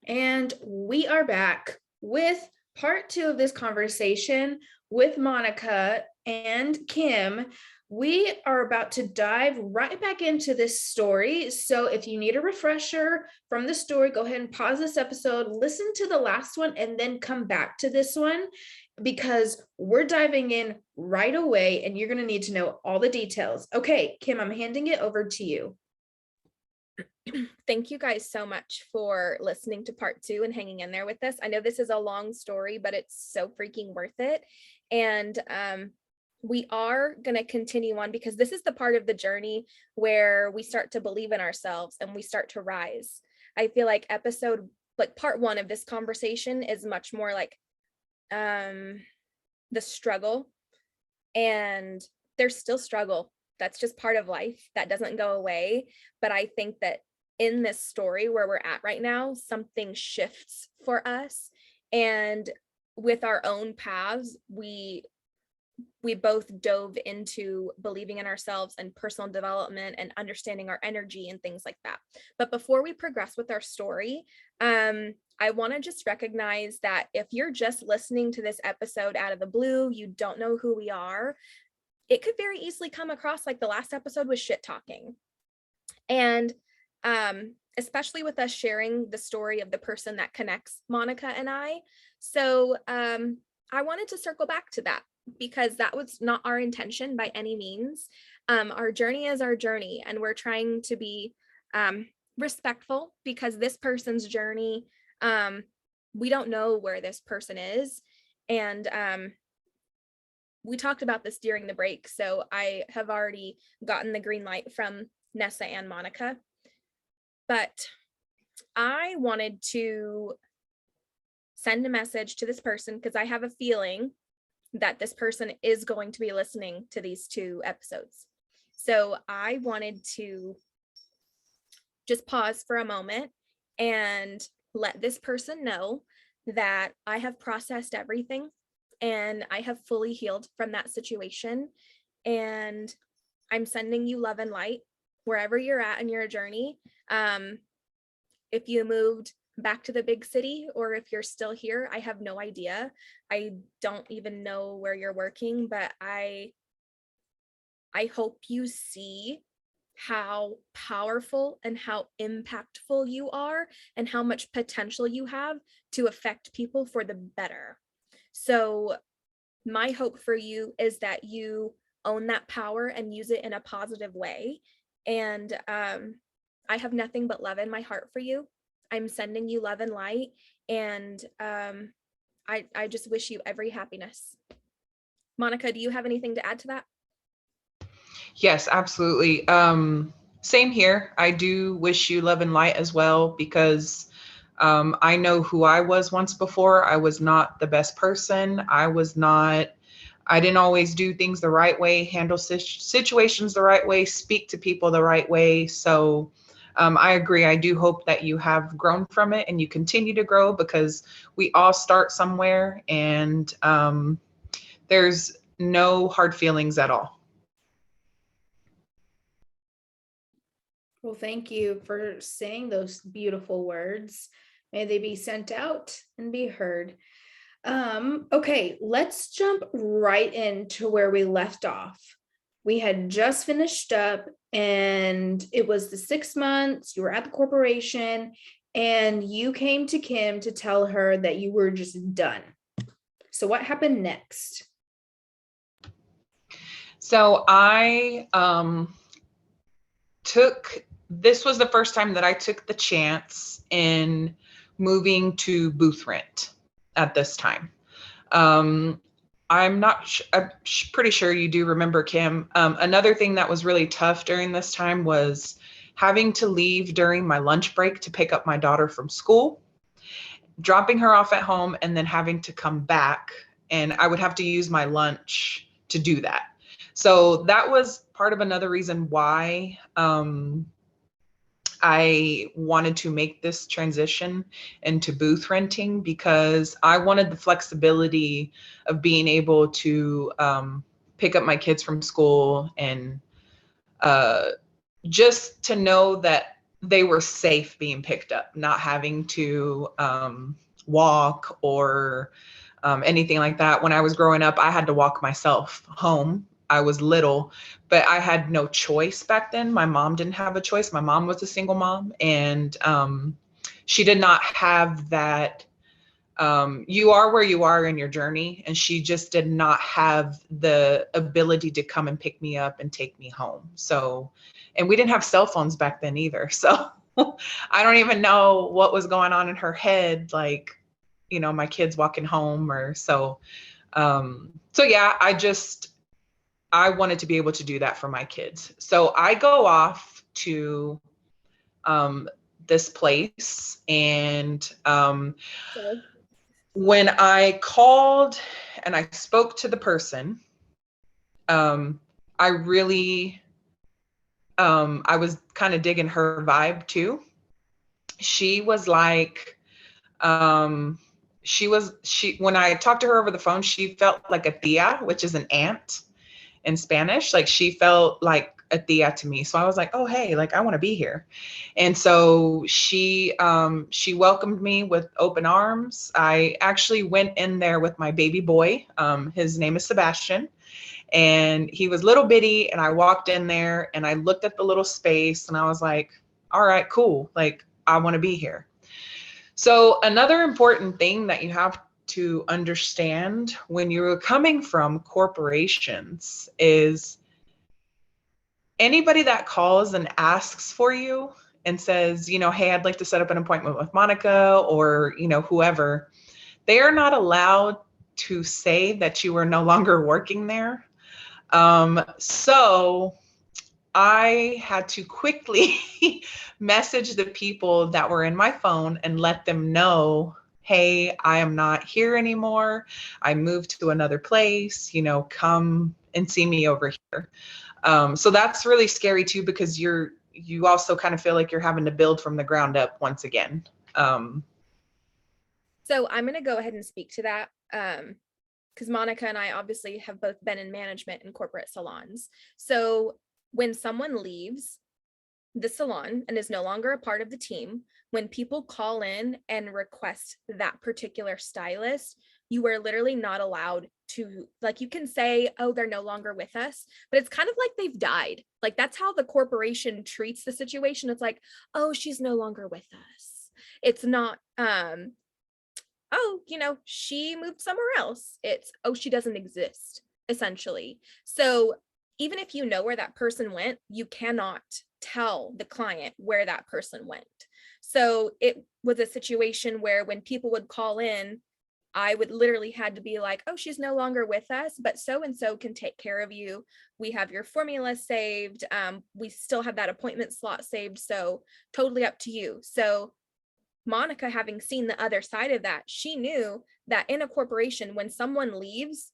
And we are back with part 2 of this conversation with Monica and Kim. We are about to dive right back into this story. So if you need a refresher from the story, go ahead and pause this episode, listen to the last one, and then come back to this one, because we're diving in right away and you're going to need to know all the details. Okay, Kim, I'm handing it over to you. Thank you guys so much for listening to part 2 and hanging in there with us. I know this is a long story, but it's so freaking worth it. And we are going to continue on, because this is the part of the journey where we start to believe in ourselves and we start to rise. I feel like part 1 of this conversation is much more like the struggle, and there's still struggle. That's just part of life. That doesn't go away. But I think that in this story where we're at right now, something shifts for us. And with our own paths, we both dove into believing in ourselves and personal development and understanding our energy and things like that. But before we progress with our story, I want to just recognize that if you're just listening to this episode out of the blue, you don't know who we are, it could very easily come across like the last episode was shit talking. And especially with us sharing the story of the person that connects Monica and I. So I wanted to circle back to that, because that was not our intention by any means. Our journey is our journey, and we're trying to be respectful, because this person's journey, we don't know where this person is. And we talked about this during the break, so I have already gotten the green light from Nessa and Monica. But I wanted to send a message to this person, because I have a feeling that this person is going to be listening to these 2 episodes. So I wanted to just pause for a moment and let this person know that I have processed everything and I have fully healed from that situation. And I'm sending you love and light wherever you're at in your journey. If you moved back to the big city, or if you're still here, I have no idea. I don't even know where you're working, but I hope you see how powerful and how impactful you are, and how much potential you have to affect people for the better. So my hope for you is that you own that power and use it in a positive way. And I have nothing but love in my heart for you. I'm sending you love and light, and I just wish you every happiness. Monica, do you have anything to add to that? Yes, absolutely. Same here. I do wish you love and light as well, because I know who I was once before. I was not the best person. I didn't always do things the right way, handle situations the right way, speak to people the right way. So I agree. I do hope that you have grown from it and you continue to grow, because we all start somewhere, and there's no hard feelings at all. Well, thank you for saying those beautiful words. May they be sent out and be heard. Okay, let's jump right into where we left off. We had just finished up, and it was the 6 months. You were at the corporation, and you came to Kim to tell her that you were just done. So what happened next? So this was the first time that I took the chance in moving to booth rent at this time. I'm pretty sure you do remember, Kim. Another thing that was really tough during this time was having to leave during my lunch break to pick up my daughter from school, dropping her off at home, and then having to come back. And I would have to use my lunch to do that. So that was part of another reason why I wanted to make this transition into booth renting, because I wanted the flexibility of being able to pick up my kids from school, and just to know that they were safe being picked up, not having to walk or anything like that. When I was growing up, I had to walk myself home. I was little, but I had no choice back then. My mom didn't have a choice. My mom was a single mom, and she did not have that. You are where you are in your journey, and she just did not have the ability to come and pick me up and take me home. So, and we didn't have cell phones back then either. So I don't even know what was going on in her head, like, you know, my kids walking home or so. So yeah, I wanted to be able to do that for my kids. So I go off to this place, and when I called and I spoke to the person, I really, I was kind of digging her vibe too. She was like, when I talked to her over the phone, she felt like a tia, which is an aunt in Spanish. Like, she felt like a tia to me. So I was like, oh, hey, like, I want to be here. And so she welcomed me with open arms. I actually went in there with my baby boy. His name is Sebastian, and he was little bitty. And I walked in there and I looked at the little space and I was like, all right, cool. Like, I want to be here. So another important thing that you have to understand when you're coming from corporations is anybody that calls and asks for you and says, you know, hey, I'd like to set up an appointment with Monica, or, you know, whoever, they are not allowed to say that you are no longer working there. So I had to quickly message the people that were in my phone and let them know, hey, I am not here anymore. I moved to another place, you know, come and see me over here. So that's really scary too, because you also kind of feel like you're having to build from the ground up once again. So I'm going to go ahead and speak to that. Because Monica and I obviously have both been in management in corporate salons. So when someone leaves the salon and is no longer a part of the team, when people call in and request that particular stylist, you are literally not allowed to, like, you can say, oh, they're no longer with us, but it's kind of like they've died. Like, that's how the corporation treats the situation. It's like, oh, she's no longer with us. It's not, oh, you know, she moved somewhere else. It's, oh, she doesn't exist, essentially. So even if you know where that person went, you cannot tell the client where that person went. So it was a situation where when people would call in, I would literally had to be like, oh, she's no longer with us, but so-and-so can take care of you. We have your formula saved. We still have that appointment slot saved. So totally up to you. So Monica, having seen the other side of that, she knew that in a corporation, when someone leaves,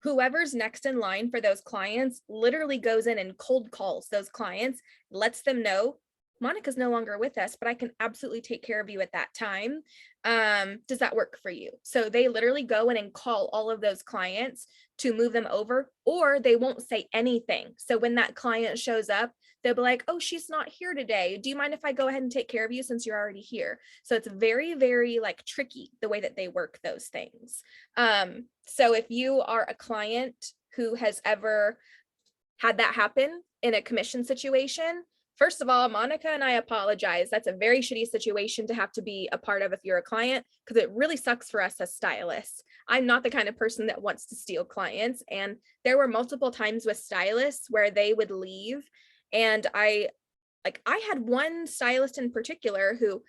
whoever's next in line for those clients literally goes in and cold calls those clients, lets them know, Monica's no longer with us, but I can absolutely take care of you at that time. Does that work for you? So they literally go in and call all of those clients to move them over, or they won't say anything. So when that client shows up, they'll be like, oh, she's not here today. Do you mind if I go ahead and take care of you since you're already here? So it's very, very like tricky the way that they work those things. So if you are a client who has ever had that happen in a commission situation, first of all, Monica and I apologize. That's a very shitty situation to have to be a part of if you're a client, because it really sucks for us as stylists. I'm not the kind of person that wants to steal clients. And there were multiple times with stylists where they would leave. And I had one stylist in particular who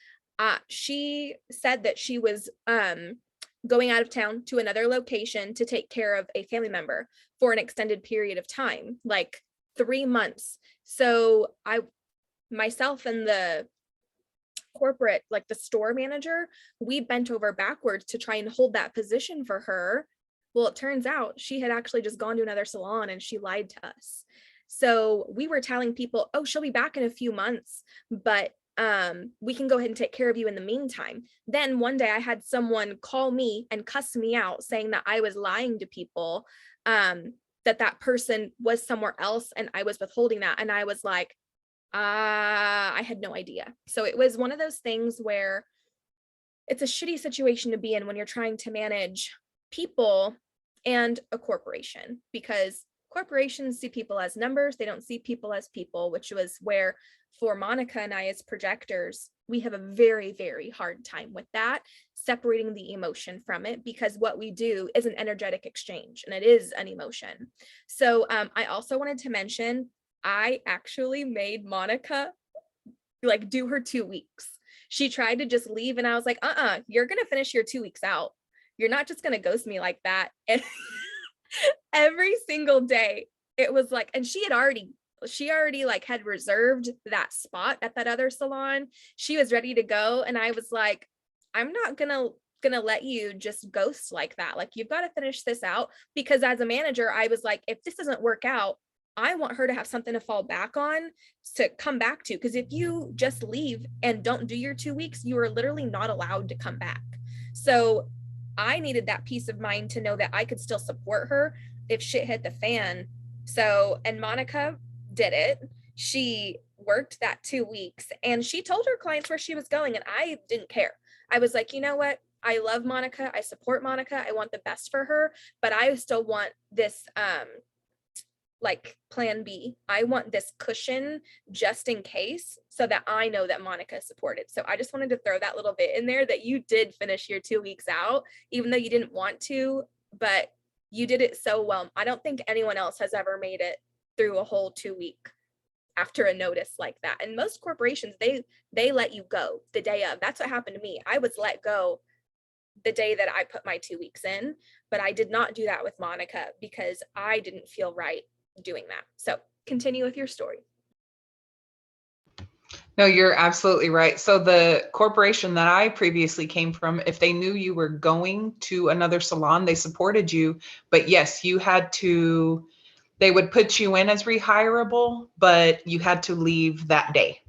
she said that she was going out of town to another location to take care of a family member for an extended period of time, like 3 months. So myself and the corporate, like the store manager, we bent over backwards to try and hold that position for her. Well, it turns out she had actually just gone to another salon and she lied to us. So we were telling people, oh, she'll be back in a few months, but we can go ahead and take care of you in the meantime. Then one day I had someone call me and cuss me out saying that I was lying to people, that person was somewhere else and I was withholding that. And I was like, I had no idea. So it was one of those things where it's a shitty situation to be in when you're trying to manage people and a corporation, because corporations see people as numbers. They don't see people as people, which was where for Monica and I as projectors, we have a very, very hard time with that, separating the emotion from it, because what we do is an energetic exchange and it is an emotion. So I also wanted to mention, I actually made Monica like do her 2 weeks. She tried to just leave and I was like, you're going to finish your 2 weeks out. You're not just going to ghost me like that. And every single day it was like, and she already like had reserved that spot at that other salon. She was ready to go. And I was like, I'm not gonna let you just ghost like that. Like, you've got to finish this out. Because as a manager, I was like, if this doesn't work out, I want her to have something to fall back on, to come back to. Because if you just leave and don't do your 2 weeks, you are literally not allowed to come back. So I needed that peace of mind to know that I could still support her if shit hit the fan. So, and Monica did it. She worked that 2 weeks and she told her clients where she was going, and I didn't care. I was like, you know what? I love Monica. I support Monica. I want the best for her, but I still want this like plan B. I want this cushion just in case, so that I know that Monica is supported. So I just wanted to throw that little bit in there, that you did finish your 2 weeks out, even though you didn't want to, but you did it so well. I don't think anyone else has ever made it through a whole 2 week after a notice like that. And most corporations, they let you go the day of. That's what happened to me. I was let go the day that I put my 2 weeks in, but I did not do that with Monica because I didn't feel right doing that. So continue with your story. No, you're absolutely right. So the corporation that I previously came from, if they knew you were going to another salon, they supported you. But yes, they would put you in as rehireable, but you had to leave that day.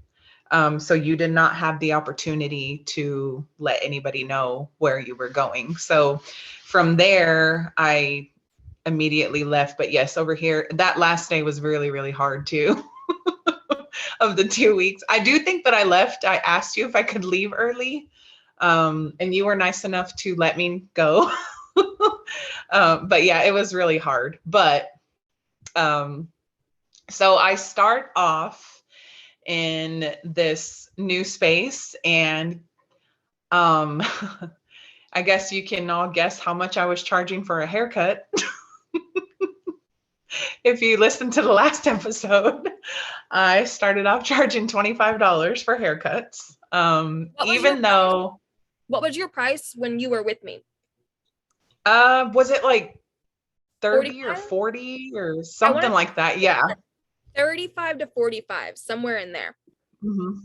So you did not have the opportunity to let anybody know where you were going. So from there, I immediately left. But yes, over here, that last day was really, really hard too. Of the 2 weeks. I do think that I left. I asked you if I could leave early. And you were nice enough to let me go. But yeah, it was really hard. But so I start off in this new space, and I guess you can all guess how much I was charging for a haircut. If you listened to the last episode, I started off charging $25 for haircuts. What was your price when you were with me? Was it like 30 45? or 40 or something like that? Yeah. 35 to 45, somewhere in there. Mm-hmm.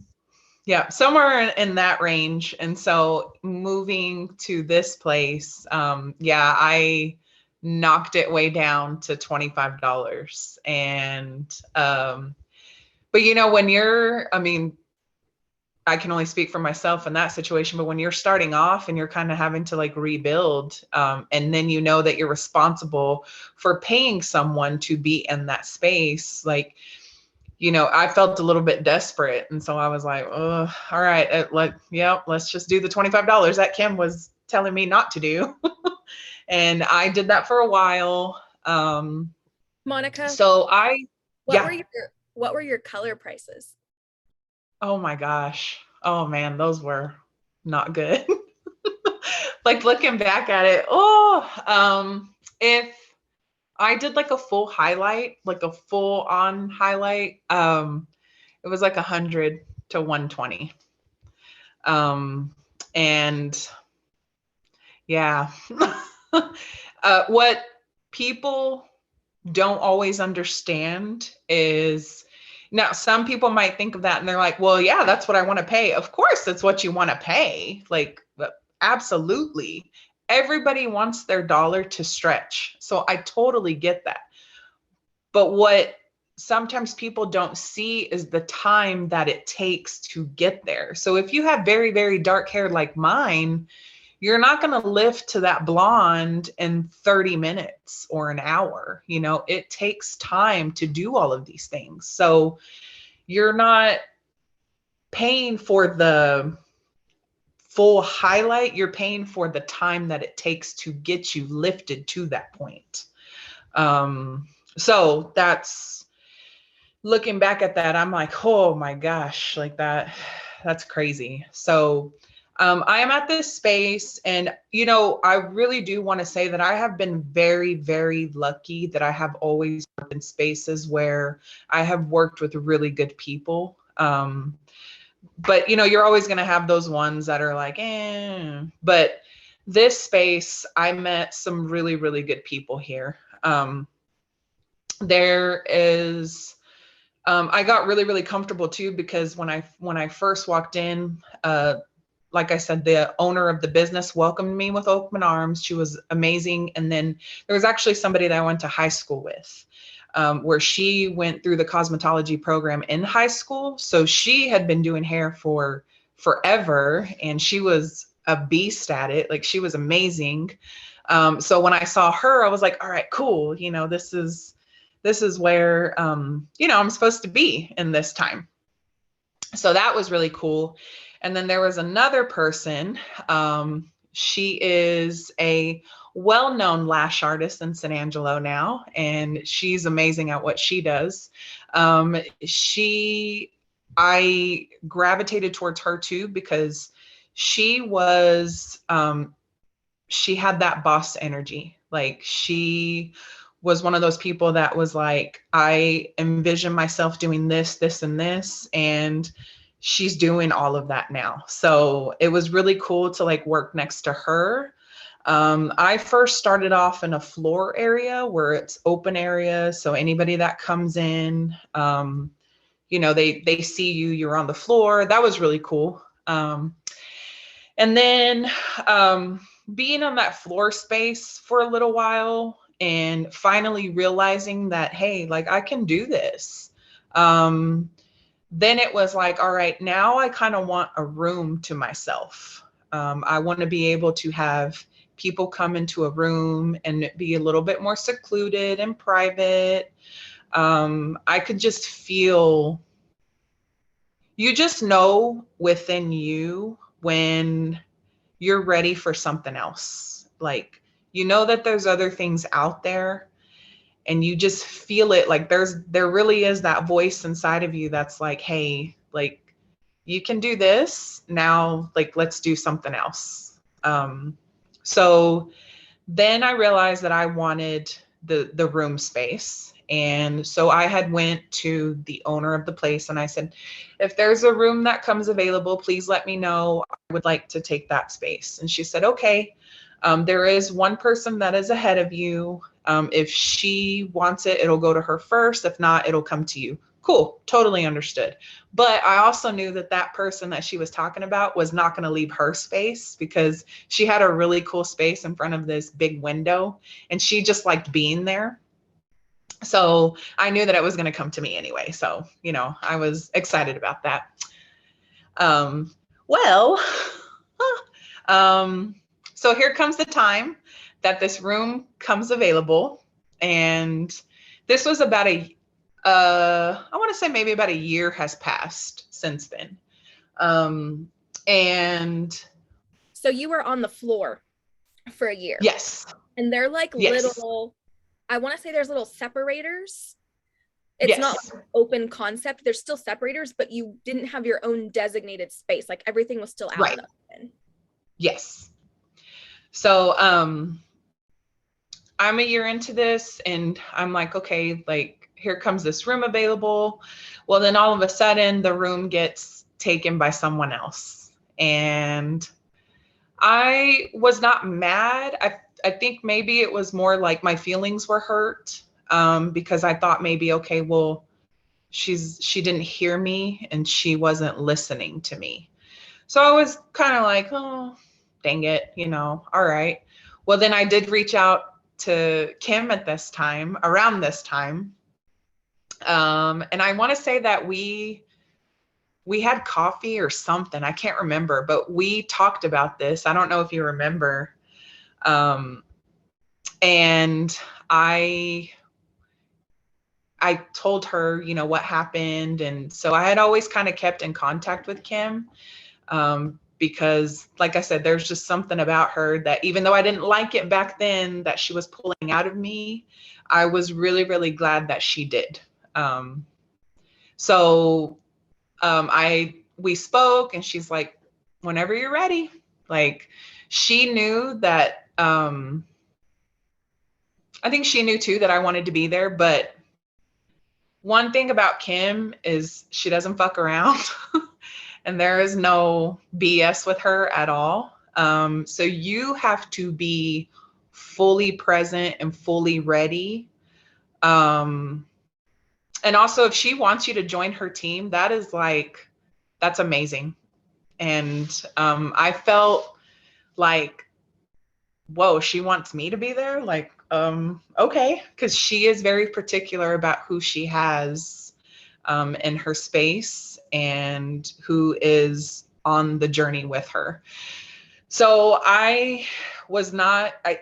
Yeah, somewhere in that range. And so moving to this place, I knocked it way down to $25. And but I can only speak for myself in that situation, but when you're starting off and you're kind of having to like rebuild, and then you know that you're responsible for paying someone to be in that space, like, I felt a little bit desperate. And so I was like, oh, all right, let's just do the $25 that Kim was telling me not to do. And I did that for a while. Monica, so what were your color prices? Oh my gosh. Oh man, those were not good. Like looking back at it, if I did like a full highlight, like a full on highlight, it was like 100 to 120. And yeah, what people don't always understand is, now some people might think of that and they're like, well, yeah, that's what I want to pay. Of course, that's what you want to pay. Like, absolutely. Everybody wants their dollar to stretch. So I totally get that. But what sometimes people don't see is the time that it takes to get there. So if you have very, very dark hair like mine, you're not going to lift to that blonde in 30 minutes or an hour. It takes time to do all of these things. So, you're not paying for the full highlight, you're paying for the time that it takes to get you lifted to that point. So that's, looking back at that, I'm like, oh my gosh, like that's crazy. So I am at this space, and I really do want to say that I have been very, very lucky that I have always worked in spaces where I have worked with really good people. But you're always going to have those ones that are like, but this space, I met some really, really good people here. There is, I got really, really comfortable too, because when I first walked in, like I said, the owner of the business welcomed me with open arms. She was amazing. And then there was actually somebody that I went to high school with, where she went through the cosmetology program in high school. So she had been doing hair for forever, and she was a beast at it. Like, she was amazing. So when I saw her, I was like, all right, cool. This is where, I'm supposed to be in this time. So that was really cool. And then there was another person. She is a well-known lash artist in San Angelo now, and she's amazing at what she does. I gravitated towards her too, because she had that boss energy. Like, she was one of those people that was like, I envision myself doing this, this, and this. And she's doing all of that now. So it was really cool to like work next to her. I first started off in a floor area where it's open area. So anybody that comes in, they see you, you're on the floor. That was really cool. And then being on that floor space for a little while, and finally realizing that, hey, like, I can do this. Then it was like, all right, now I kind of want a room to myself. I want to be able to have people come into a room and be a little bit more secluded and private. I could just feel, you just know within you when you're ready for something else. Like, that there's other things out there, and you just feel it. Like, there really is that voice inside of you that's like, hey, like, you can do this now, like, let's do something else. So then I realized that I wanted the room space. And so I had went to the owner of the place and I said, if there's a room that comes available, please let me know. I would like to take that space. And she said, okay, there is one person that is ahead of you. If she wants it, it'll go to her first. If not, it'll come to you. Cool. Totally understood. But I also knew that that person that she was talking about was not going to leave her space, because she had a really cool space in front of this big window and she just liked being there. So I knew that it was going to come to me anyway. So, I was excited about that. Well, so here comes the time that this room comes available. And this was about I want to say maybe about a year has passed since then. And so you were on the floor for a year. Yes. And they're like little, I want to say there's little separators. It's not like an open concept. There's still separators, but you didn't have your own designated space. Like, everything was still out in the open. Yes. So I'm a year into this and I'm like, okay, like, here comes this room available. Well, then all of a sudden the room gets taken by someone else. And I was not mad. I think maybe it was more like my feelings were hurt, because I thought maybe, okay, well, she didn't hear me and she wasn't listening to me. So I was kind of like, oh, dang it, all right. Well, then I did reach out to Kim at this time, around this time. And I want to say that we had coffee or something. I can't remember, but we talked about this. I don't know if you remember. And I told her, you know, what happened. And so I had always kind of kept in contact with Kim, because like I said, there's just something about her that even though I didn't like it back then that she was pulling out of me, I was really, really glad that she did. So we spoke and she's like, whenever you're ready. Like, she knew that, I think she knew too that I wanted to be there, but one thing about Kim is she doesn't fuck around and there is no BS with her at all. So you have to be fully present and fully ready. And also, if she wants you to join her team, that is like, that's amazing. And I felt like, whoa, she wants me to be there? Like, okay, because she is very particular about who she has in her space and who is on the journey with her. So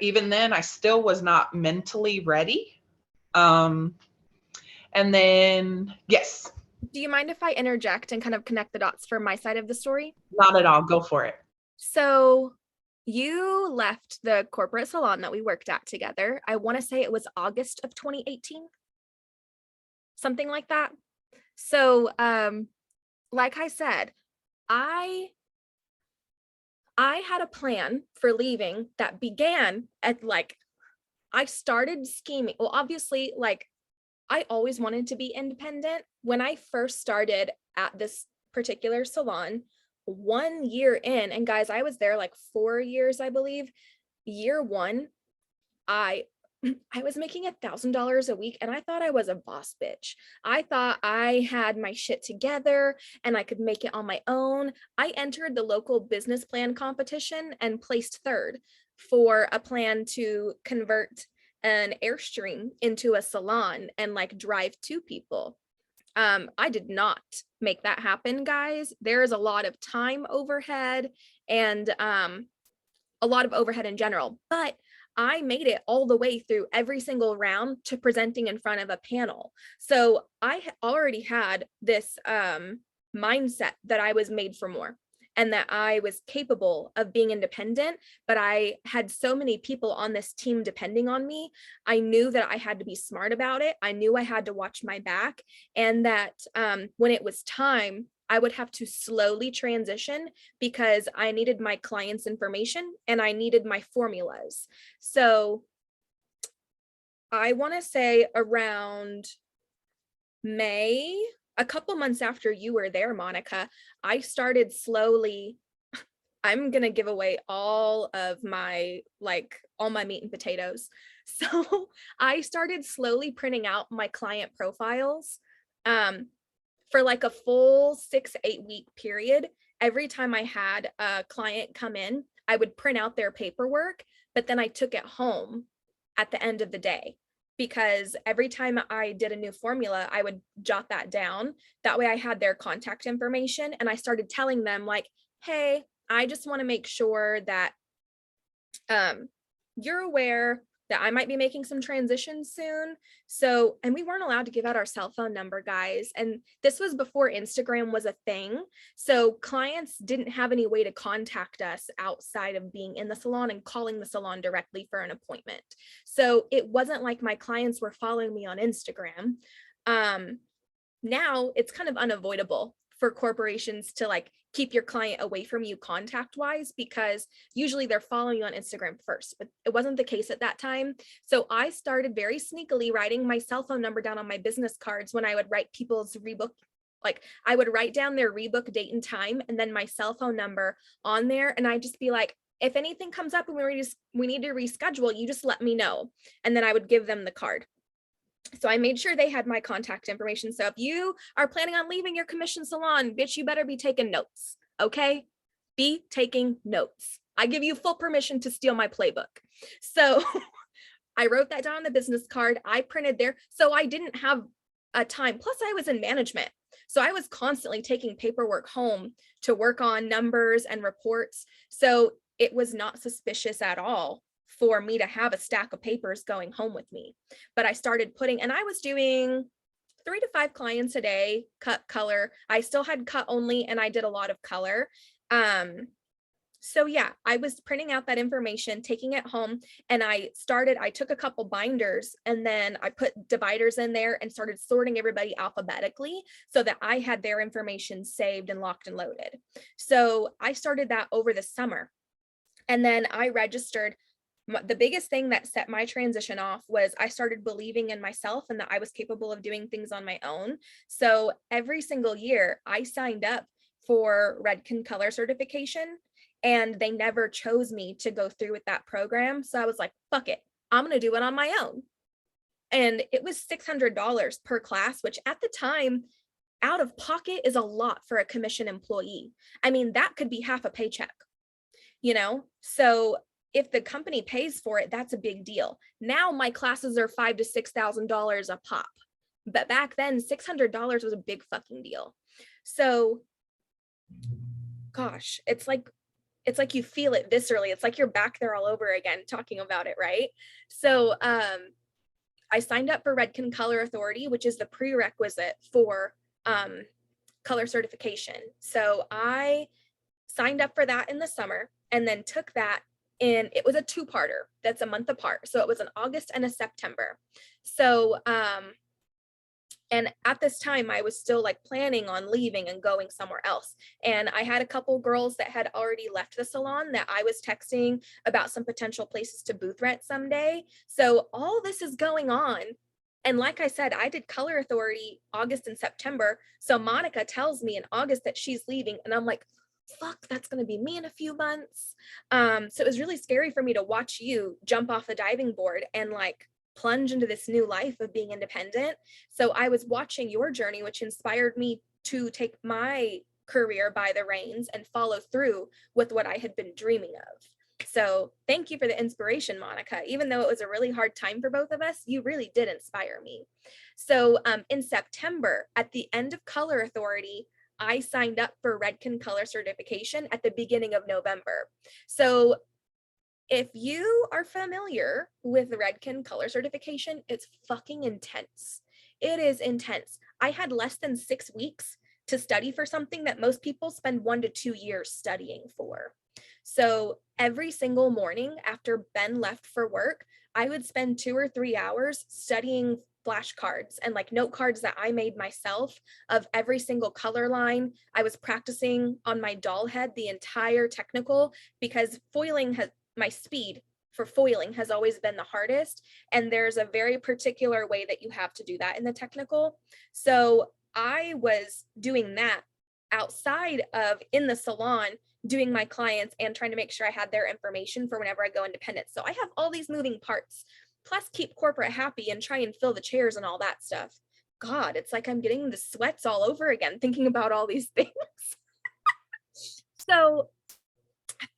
even then, I still was not mentally ready. And then, yes. Do you mind if I interject and kind of connect the dots for my side of the story? Not at all. Go for it. So you left the corporate salon that we worked at together. I want to say it was August of 2018, something like that. So, like I said, I had a plan for leaving that began at like, I started scheming. Well, obviously, like, I always wanted to be independent. When I first started at this particular salon, 1 year in, and guys, I was there like 4 years, I believe. Year one, I was making $1,000 a week and I thought I was a boss bitch. I thought I had my shit together and I could make it on my own. I entered the local business plan competition and placed third for a plan to convert an Airstream into a salon and like drive to people. I did not make that happen, guys. There is a lot of time overhead and a lot of overhead in general, but I made it all the way through every single round to presenting in front of a panel. So I already had this mindset that I was made for more and that I was capable of being independent, but I had so many people on this team depending on me. I knew that I had to be smart about it. I knew I had to watch my back, and that when it was time, I would have to slowly transition because I needed my clients' information and I needed my formulas. So I want to say around May, a couple months after you were there, Monica, I started slowly, I'm going to give away all my meat and potatoes. So I started slowly printing out my client profiles. For like a full 6-8 week period. Every time I had a client come in, I would print out their paperwork, but then I took it home at the end of the day, because every time I did a new formula, I would jot that down. That way I had their contact information, and I started telling them like, hey, I just want to make sure that you're aware that I might be making some transitions soon. So, and we weren't allowed to give out our cell phone number, guys. And this was before Instagram was a thing. So clients didn't have any way to contact us outside of being in the salon and calling the salon directly for an appointment. So it wasn't like my clients were following me on Instagram. Now it's kind of unavoidable for corporations to like keep your client away from you contact wise, because usually they're following you on Instagram first, but it wasn't the case at that time. So I started very sneakily writing my cell phone number down on my business cards when I would write people's rebook. Like I would write down their rebook date and time and then my cell phone number on there. And I'd just be like, if anything comes up and we need to reschedule, you just let me know. And then I would give them the card. So I made sure they had my contact information. So if you are planning on leaving your commission salon, bitch, you better be taking notes, okay? Be taking notes. I give you full permission to steal my playbook. So I wrote that down on the business card. I printed there. So I didn't have a time. Plus I was in management. So I was constantly taking paperwork home to work on numbers and reports. So it was not suspicious at all for me to have a stack of papers going home with me. But I started putting, and I was doing 3 to 5 clients a day, cut, color. I still had cut only, and I did a lot of color. So yeah, I was printing out that information, taking it home, and I took a couple binders, and then I put dividers in there and started sorting everybody alphabetically so that I had their information saved and locked and loaded. So I started that over the summer. And then I registered. The biggest thing that set my transition off was I started believing in myself and that I was capable of doing things on my own. So every single year I signed up for Redken color certification, and they never chose me to go through with that program. So I was like, fuck it, I'm going to do it on my own. And it was $600 per class, which at the time, out of pocket is a lot for a commission employee. I mean, that could be half a paycheck, you know? So if the company pays for it, that's a big deal. Now my classes are $5,000 to $6,000 a pop. But back then, $600 was a big fucking deal. So, gosh, it's like you feel it viscerally. It's like you're back there all over again talking about it, right? So I signed up for Redken Color Authority, which is the prerequisite for color certification. So I signed up for that in the summer, and then took that in, it was a 2-parter that's a month apart. So it was an August and a September. So and at this time, I was still like planning on leaving and going somewhere else. And I had a couple girls that had already left the salon that I was texting about some potential places to booth rent someday. So all this is going on. And like I said, I did Color Authority August and September. So Monica tells me in August that she's leaving. And I'm like, fuck, that's going to be me in a few months. So it was really scary for me to watch you jump off the diving board and like plunge into this new life of being independent. So I was watching your journey, which inspired me to take my career by the reins and follow through with what I had been dreaming of. So thank you for the inspiration, Monica. Even though it was a really hard time for both of us, you really did inspire me. So in September, at the end of Color Authority, I signed up for Redken color certification at the beginning of November. So if you are familiar with the Redken color certification, it's fucking intense. It is intense. I had less than 6 weeks to study for something that most people spend 1 to 2 years studying for. So every single morning after Ben left for work, I would spend 2 or 3 hours studying flashcards and like note cards that I made myself of every single color line. I was practicing on my doll head the entire technical, because my speed for foiling has always been the hardest. And there's a very particular way that you have to do that in the technical. So I was doing that outside of in the salon, doing my clients and trying to make sure I had their information for whenever I go independent. So I have all these moving parts, plus keep corporate happy and try and fill the chairs and all that stuff. God, it's like I'm getting the sweats all over again thinking about all these things. So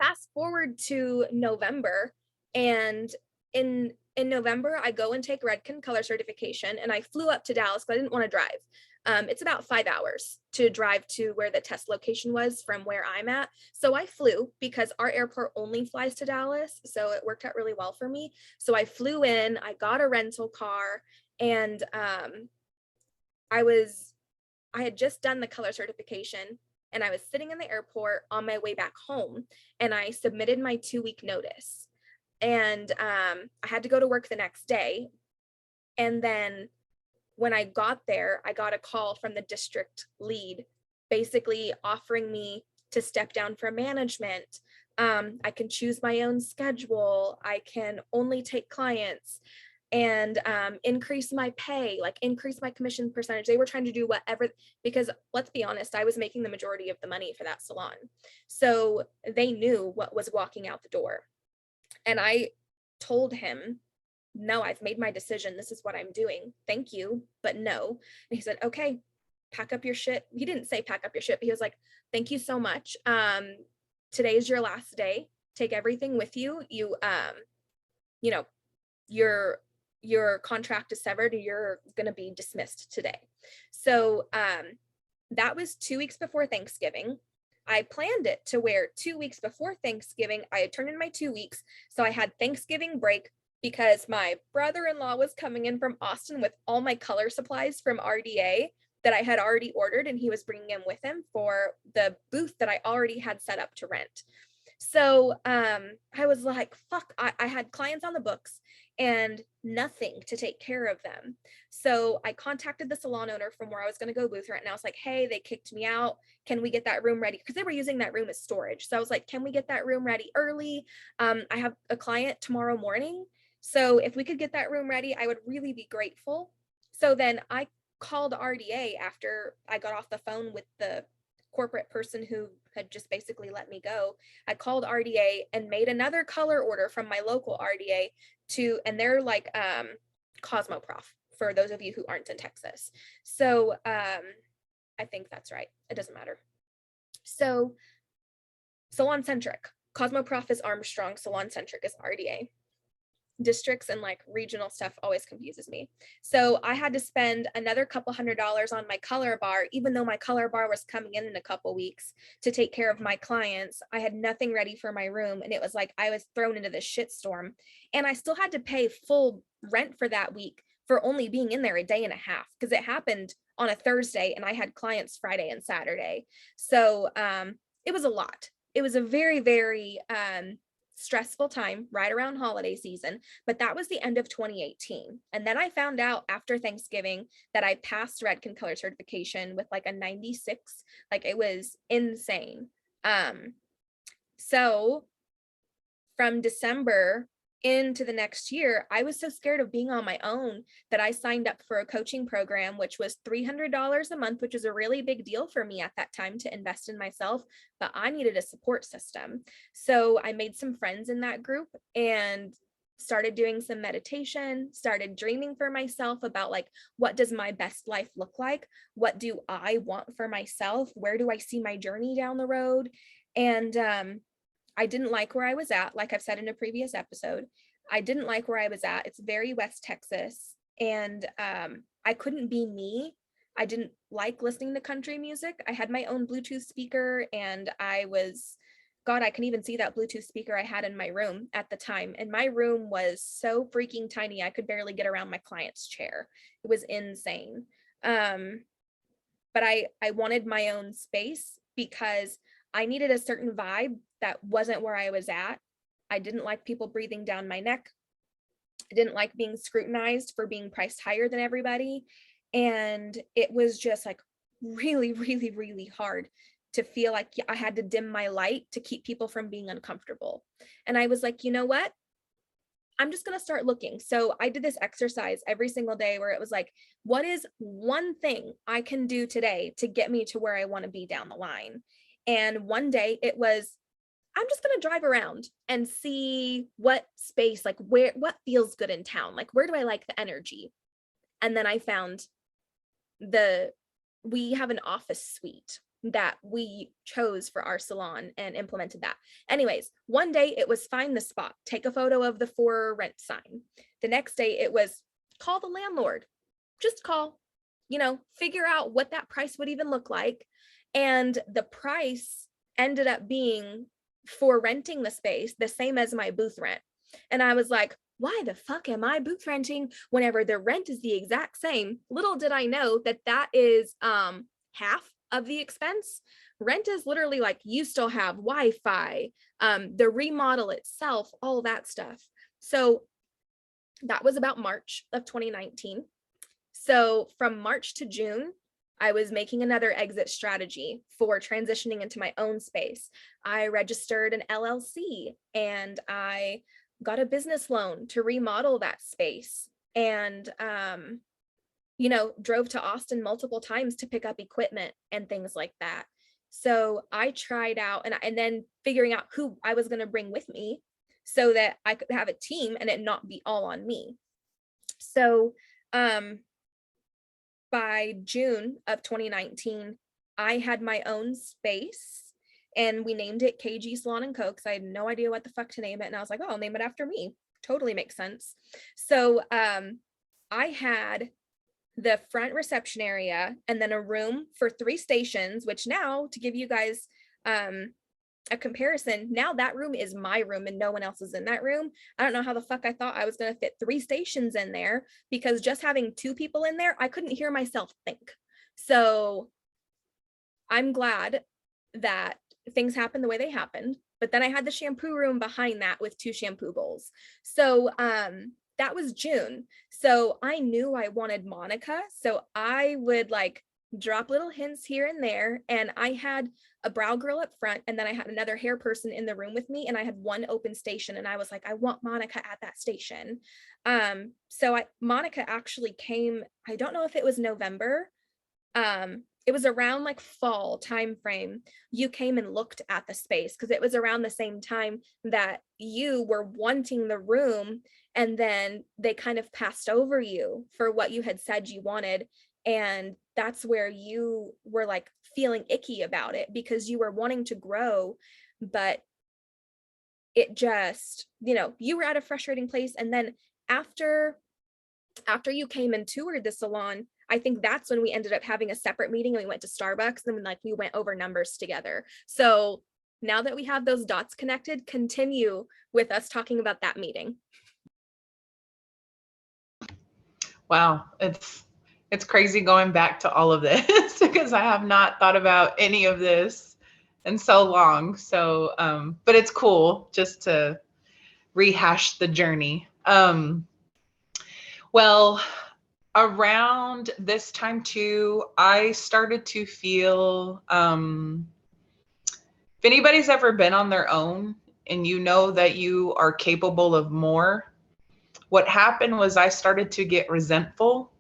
fast forward to November, and in November, I go and take Redken color certification, and I flew up to Dallas because I didn't want to drive. It's about 5 hours to drive to where the test location was from where I'm at. So I flew because our airport only flies to Dallas. So it worked out really well for me. So I flew in, I got a rental car, and I had just done the color certification, and I was sitting in the airport on my way back home, and I submitted my 2-week notice. And I had to go to work the next day. And then when I got there, I got a call from the district lead, basically offering me to step down from management. I can choose my own schedule. I can only take clients, and increase my pay, like increase my commission percentage. They were trying to do whatever, because let's be honest, I was making the majority of the money for that salon. So they knew what was walking out the door. And I told him, no, I've made my decision. This is what I'm doing. Thank you, but no. And he said, okay, pack up your shit. He didn't say pack up your shit, but he was like, thank you so much. Today is your last day. Take everything with you. Your contract is severed. You're going to be dismissed today. So that was 2 weeks before Thanksgiving. I planned it to where 2 weeks before Thanksgiving, I had turned in my 2 weeks. So I had Thanksgiving break because my brother-in-law was coming in from Austin with all my color supplies from RDA that I had already ordered, and he was bringing them with him for the booth that I already had set up to rent. So I was like, fuck, I had clients on the books and nothing to take care of them. So I contacted the salon owner from where I was going to go booth rent, and I was like, hey, they kicked me out. Can we get that room ready? Because they were using that room as storage. So I was like, can we get that room ready early? I have a client tomorrow morning. So if we could get that room ready, I would really be grateful. So then I called RDA after I got off the phone with the corporate person who had just basically let me go. I called RDA and made another color order from my local RDA to, and they're like 𝗙𝗶𝗿 for those of you who aren't in Texas. So I think that's right. It doesn't matter. So salon centric. 𝗙𝗶𝗿 is Armstrong, salon centric is RDA. Districts and like regional stuff always confuses me. So I had to spend another couple $100s on my color bar, even though my color bar was coming in a couple weeks to take care of my clients. I had nothing ready for my room, and it was like I was thrown into this shitstorm, and I still had to pay full rent for that week for only being in there a day and a half, because it happened on a Thursday and I had clients Friday and Saturday. So it was a lot. It was a very, very stressful time right around holiday season, but that was the end of 2018. And then I found out after Thanksgiving that I passed Redken color certification with like a 96. Like, it was insane. So from December into the next year, I was so scared of being on my own that I signed up for a coaching program, which was $300 a month, which is a really big deal for me at that time to invest in myself, but I needed a support system. So I made some friends in that group and started doing some meditation, started dreaming for myself about like, what does my best life look like? What do I want for myself? Where do I see my journey down the road? And I didn't like where I was at. Like I've said in a previous episode, I didn't like where I was at. It's very West Texas. And I couldn't be me. I didn't like listening to country music. I had my own Bluetooth speaker, and I can even see that Bluetooth speaker I had in my room at the time. And my room was so freaking tiny. I could barely get around my client's chair. It was insane. But I wanted my own space because I needed a certain vibe that wasn't where I was at. I didn't like people breathing down my neck. I didn't like being scrutinized for being priced higher than everybody. And it was just like really, really, really hard to feel like I had to dim my light to keep people from being uncomfortable. And I was like, you know what? I'm just going to start looking. So I did this exercise every single day where it was like, what is one thing I can do today to get me to where I want to be down the line? And one day it was, I'm just going to drive around and see what space, like what feels good in town? Like, where do I like the energy? And then I found we have an office suite that we chose for our salon and implemented that. Anyways, one day it was find the spot, take a photo of the for rent sign. The next day it was call the landlord, just call, figure out what that price would even look like. And the price ended up being for renting the space the same as my booth rent. And I was like, why the fuck am I booth renting whenever the rent is the exact same? Little did I know that is half of the expense. Rent is literally like, you still have Wi-Fi, the remodel itself, all that stuff. So that was about March of 2019. So from March to June, I was making another exit strategy for transitioning into my own space. I registered an LLC and I got a business loan to remodel that space, and drove to Austin multiple times to pick up equipment and things like that. So I tried out and then figuring out who I was going to bring with me so that I could have a team and it not be all on me. So by June of 2019, I had my own space and we named it 𝗙𝗶𝗿 Salon and Co. because I had no idea what the fuck to name it. And I was like, oh, I'll name it after me. Totally makes sense. So I had the front reception area and then a room for 3 stations, which now, to give you guys a comparison, now that room is my room and no one else is in that room. I don't know how the fuck I thought I was going to fit 3 stations in there, because just having 2 people in there, I couldn't hear myself think. So I'm glad that things happened the way they happened. But then I had the shampoo room behind that with 2 shampoo bowls. So that was June. So I knew I wanted Monica. So I would like drop little hints here and there. And I had a brow girl up front, and then I had another hair person in the room with me, and I had one open station, and I was like, I want Monica at that station. So Monica actually came, I don't know if it was November. It was around like fall time frame. You came and looked at the space, because it was around the same time that you were wanting the room, and then they kind of passed over you for what you had said you wanted. And that's where you were like feeling icky about it, because you were wanting to grow, but it just, you were at a frustrating place. And then after you came and toured the salon, I think that's when we ended up having a separate meeting, and we went to Starbucks, and like we went over numbers together. So now that we have those dots connected, continue with us talking about that meeting. Wow, it's crazy going back to all of this because I have not thought about any of this in so long. So, but it's cool just to rehash the journey. Well, around this time too, I started to feel, if anybody's ever been on their own and you know that you are capable of more, what happened was I started to get resentful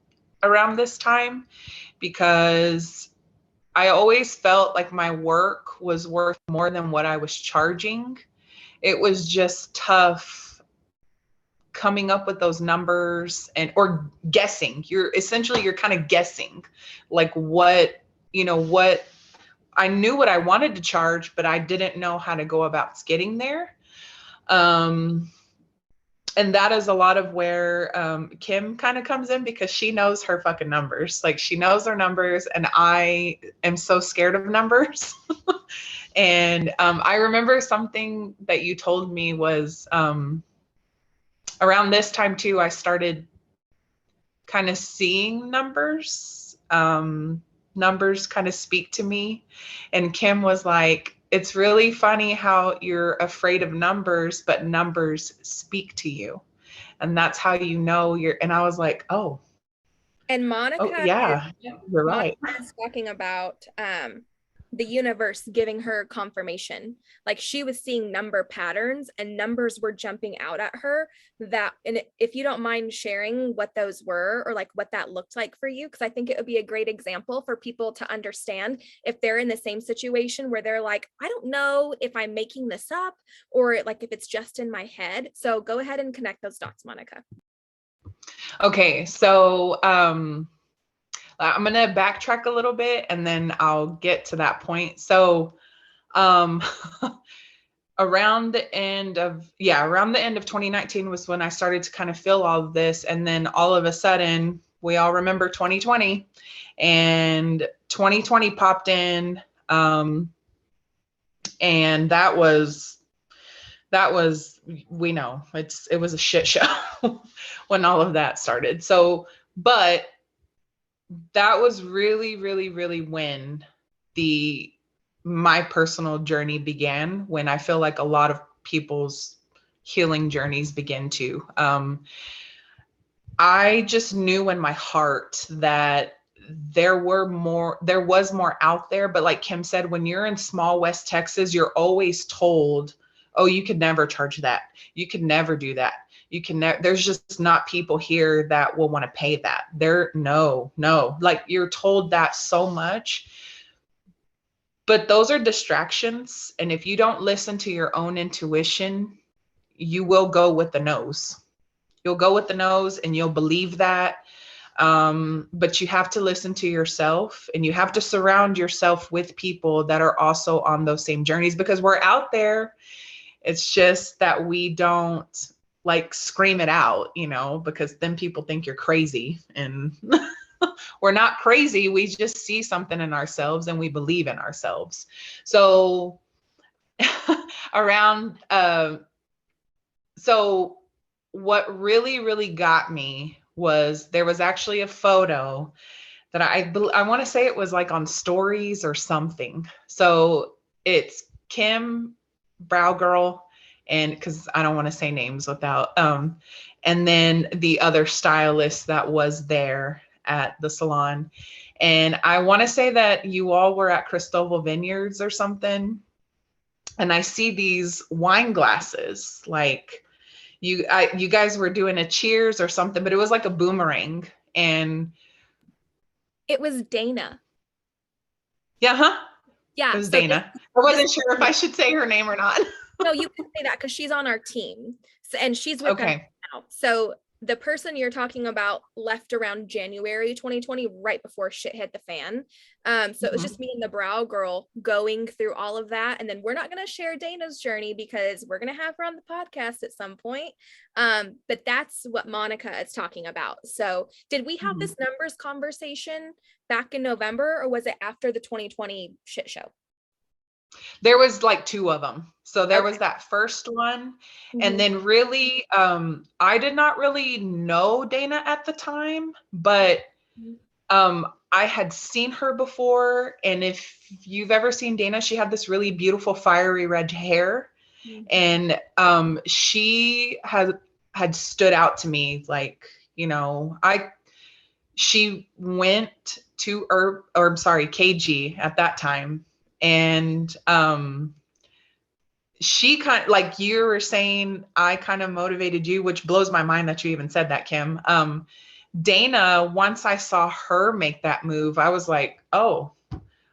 around this time, because I always felt like my work was worth more than what I was charging. It was just tough coming up with those numbers or guessing. You're kind of guessing like what I knew what I wanted to charge, but I didn't know how to go about getting there. And that is a lot of where Kim kind of comes in, because she knows her fucking numbers. Like, she knows her numbers, and I am so scared of numbers. And I remember something that you told me was around this time too, I started kind of seeing numbers. Numbers kind of speak to me. And Kim was like, it's really funny how you're afraid of numbers, but numbers speak to you. And that's how you know and I was like, oh. And Monica, yeah, you're right. Monica is talking about the universe giving her confirmation. Like, she was seeing number patterns, and numbers were jumping out at her. And if you don't mind sharing what those were, or like what that looked like for you, because I think it would be a great example for people to understand if they're in the same situation where they're like, I don't know if I'm making this up, or like if it's just in my head. So go ahead and connect those dots, Monica. Okay, so I'm going to backtrack a little bit, and then I'll get to that point. So around the end of 2019 was when I started to kind of feel all of this. And then all of a sudden, we all remember 2020, and 2020 popped in. And that was, we know it was a shit show when all of that started. So, but that was really, really, really when my personal journey began, when I feel like a lot of people's healing journeys begin to. I just knew in my heart that there was more out there. But like Kim said, when you're in small West Texas, you're always told, oh, you could never charge that. You could never do that. You can there's just not people here that will want to pay that. No, like, you're told that so much. But those are distractions. And if you don't listen to your own intuition, you will go with the nose. You'll go with the nose, and you'll believe that. But you have to listen to yourself, and you have to surround yourself with people that are also on those same journeys, because we're out there. It's just that we don't like scream it out, because then people think you're crazy, and we're not crazy. We just see something in ourselves, and we believe in ourselves. So around, so what really, really got me was there was actually a photo that I want to say it was like on stories or something. So it's 𝗙𝗶𝗿, and because I don't want to say names without, and then the other stylist that was there at the salon. And I want to say that you all were at 𝗙𝗶𝗿 or something. And I see these wine glasses, like you guys were doing a cheers or something, but it was like a boomerang. And It was Dana. yeah, huh? Yeah. It was So Dana. I wasn't sure if I should say her name or not. no, you can say that because she's on our team. So, and she's with them Okay. now. So the person you're talking about left around January 2020, right before shit hit the fan. So it was just me and the brow girl going through all of that. And then we're not going to share Dana's journey because we're going to have her on the podcast at some point. But that's what Monica is talking about. So did we have this numbers conversation back in November, or was it after the 2020 shit show? There was like two of them. So there Okay. was that first one. And then really, I did not really know Dana at the time, but I had seen her before. And if you've ever seen Dana, she had this really beautiful fiery red hair. And she had stood out to me, like, you know, she went to KG at that time. And she kind of, like you were saying, I kind of motivated you, which blows my mind that you even said that, Kim. Dana, once I saw her make that move, I was like, oh,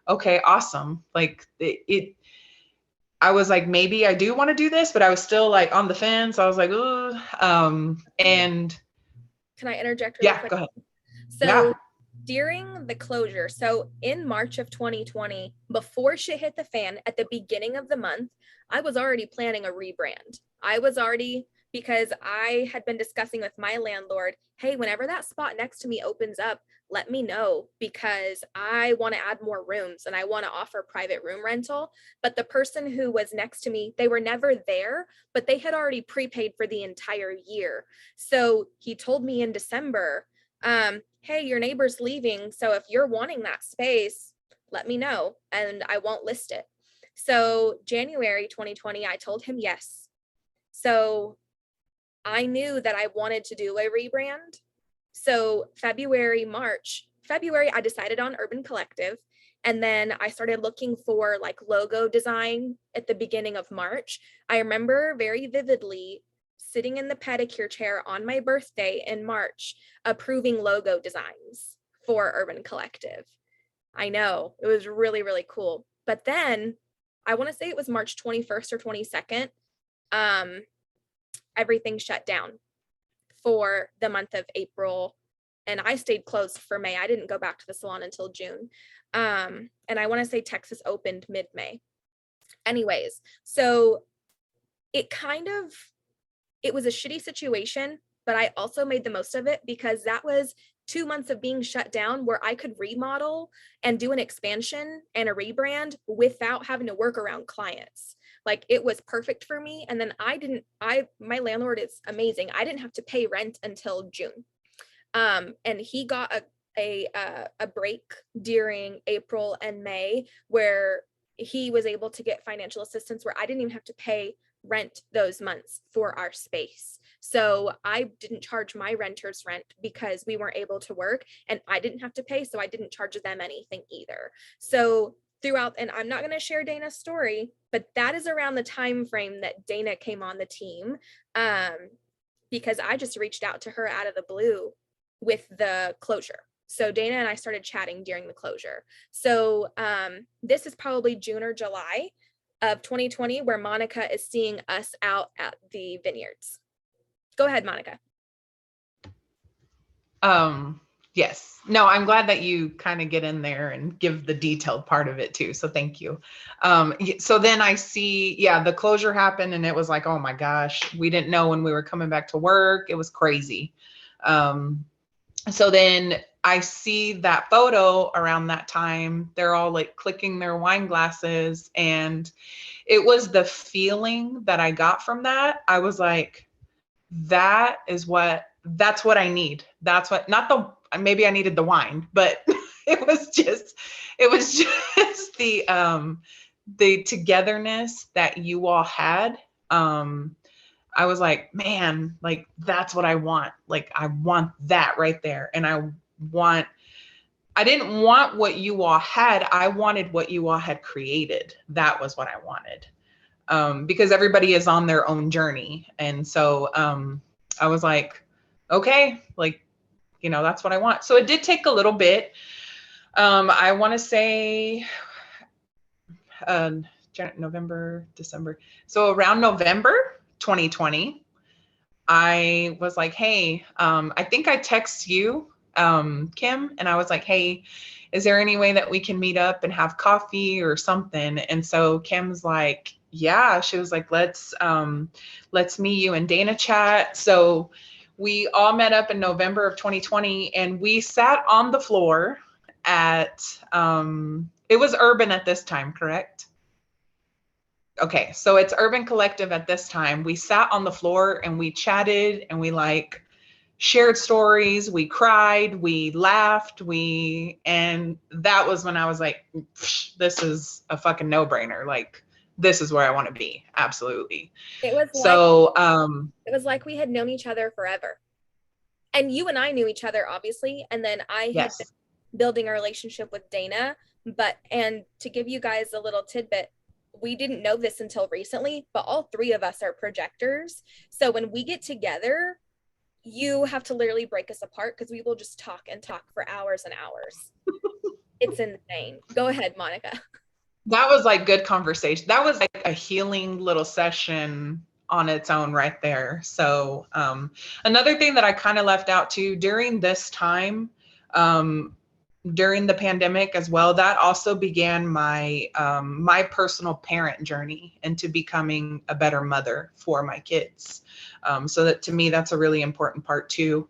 okay, awesome. Like I was like, maybe I do want to do this, but I was still like on the fence. I was like, ooh. And can I interject really quick? Go ahead. So during the closure, so in March of 2020, before shit hit the fan, at the beginning of the month, I was already planning a rebrand. Because I had been discussing with my landlord, hey, whenever that spot next to me opens up, let me know, because I want to add more rooms and I want to offer private room rental. But the person who was next to me, they were never there, but they had already prepaid for the entire year. So he told me in December, hey, your neighbor's leaving, so if you're wanting that space, let me know and I won't list it. So January 2020, I told him yes. So I knew that I wanted to do a rebrand. So February, I decided on Urban Collective. And then I started looking for like logo design at the beginning of March. I remember very vividly sitting in the pedicure chair on my birthday in March, approving logo designs for Urban Collective. I know, it was really, really cool. But then I want to say it was March 21st or 22nd. Everything shut down for the month of April. And I stayed closed for May. I didn't go back to the salon until June. And I want to say Texas opened mid-May. Anyways, so it was a shitty situation, but I also made the most of it because that was 2 months of being shut down where I could remodel and do an expansion and a rebrand without having to work around clients. Like, it was perfect for me. And then my landlord is amazing. I didn't have to pay rent until June. And he got a break during April and May where he was able to get financial assistance where I didn't even have to pay rent those months for our space. So I didn't charge my renters rent because we weren't able to work, and I didn't have to pay, so I didn't charge them anything either. So throughout, and I'm not going to share Dana's story, but that is around the time frame that Dana came on the team, because I just reached out to her out of the blue with the closure. So Dana and I started chatting during the closure. So this is probably June or July of 2020 where Monica is seeing us out at the vineyards. Go ahead, Monica. Yes. No, I'm glad that you kind of get in there and give the detailed part of it too. So thank you. So then I see, the closure happened and it was like, oh my gosh, we didn't know when we were coming back to work. It was crazy. So then I see that photo around that time. They're all like clicking their wine glasses. And it was the feeling that I got from that. I was like, that's what I need. That's what, not the, maybe I needed the wine, but it was just the togetherness that you all had. I was like, man, like that's what I want. Like I want that right there. And I didn't want what you all had. I wanted what you all had created. That was what I wanted. Because everybody is on their own journey. And so I was like, okay, like, that's what I want. So it did take a little bit. I want to say November, December. So around November 2020, I was like, hey, I think I text you, Kim, and I was like, hey, is there any way that we can meet up and have coffee or something? And so Kim's like, yeah, she was like, let's me, you and Dana chat. So we all met up in November of 2020 and we sat on the floor at, it was Urban at this time, correct? Okay, so it's Urban Collective at this time. We sat on the floor and we chatted and we like shared stories, we cried, we laughed, and that was when I was like, this is a fucking no-brainer. Like, this is where I want to be. Absolutely. It was so it was like we had known each other forever. And you and I knew each other, obviously. And then I had yes. been building a relationship with Dana. And to give you guys a little tidbit, we didn't know this until recently, but all three of us are projectors. So when we get together, you have to literally break us apart because we will just talk and talk for hours and hours. It's insane. Go ahead, Monica. That was like good conversation. That was like a healing little session on its own right there. So another thing that I kind of left out too during this time, during the pandemic as well, that also began my my personal parent journey into becoming a better mother for my kids. So that to me, that's a really important part too.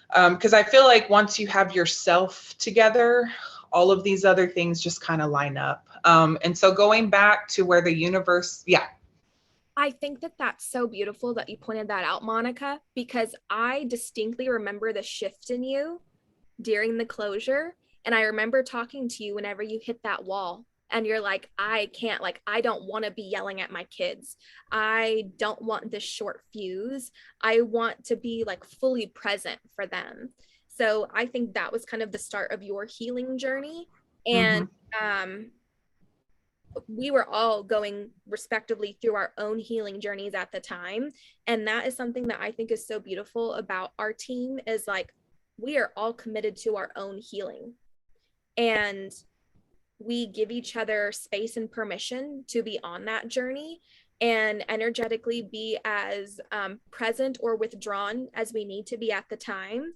Because I feel like once you have yourself together, all of these other things just kind of line up. And so going back to where the universe, yeah. I think that that's so beautiful that you pointed that out, Monica, because I distinctly remember the shift in you during the closure. And I remember talking to you whenever you hit that wall and you're like, I can't, like, I don't want to be yelling at my kids. I don't want this short fuse. I want to be like fully present for them. So I think that was kind of the start of your healing journey. And we were all going respectively through our own healing journeys at the time. And that is something that I think is so beautiful about our team is like, we are all committed to our own healing. And we give each other space and permission to be on that journey and energetically be as present or withdrawn as we need to be at the time.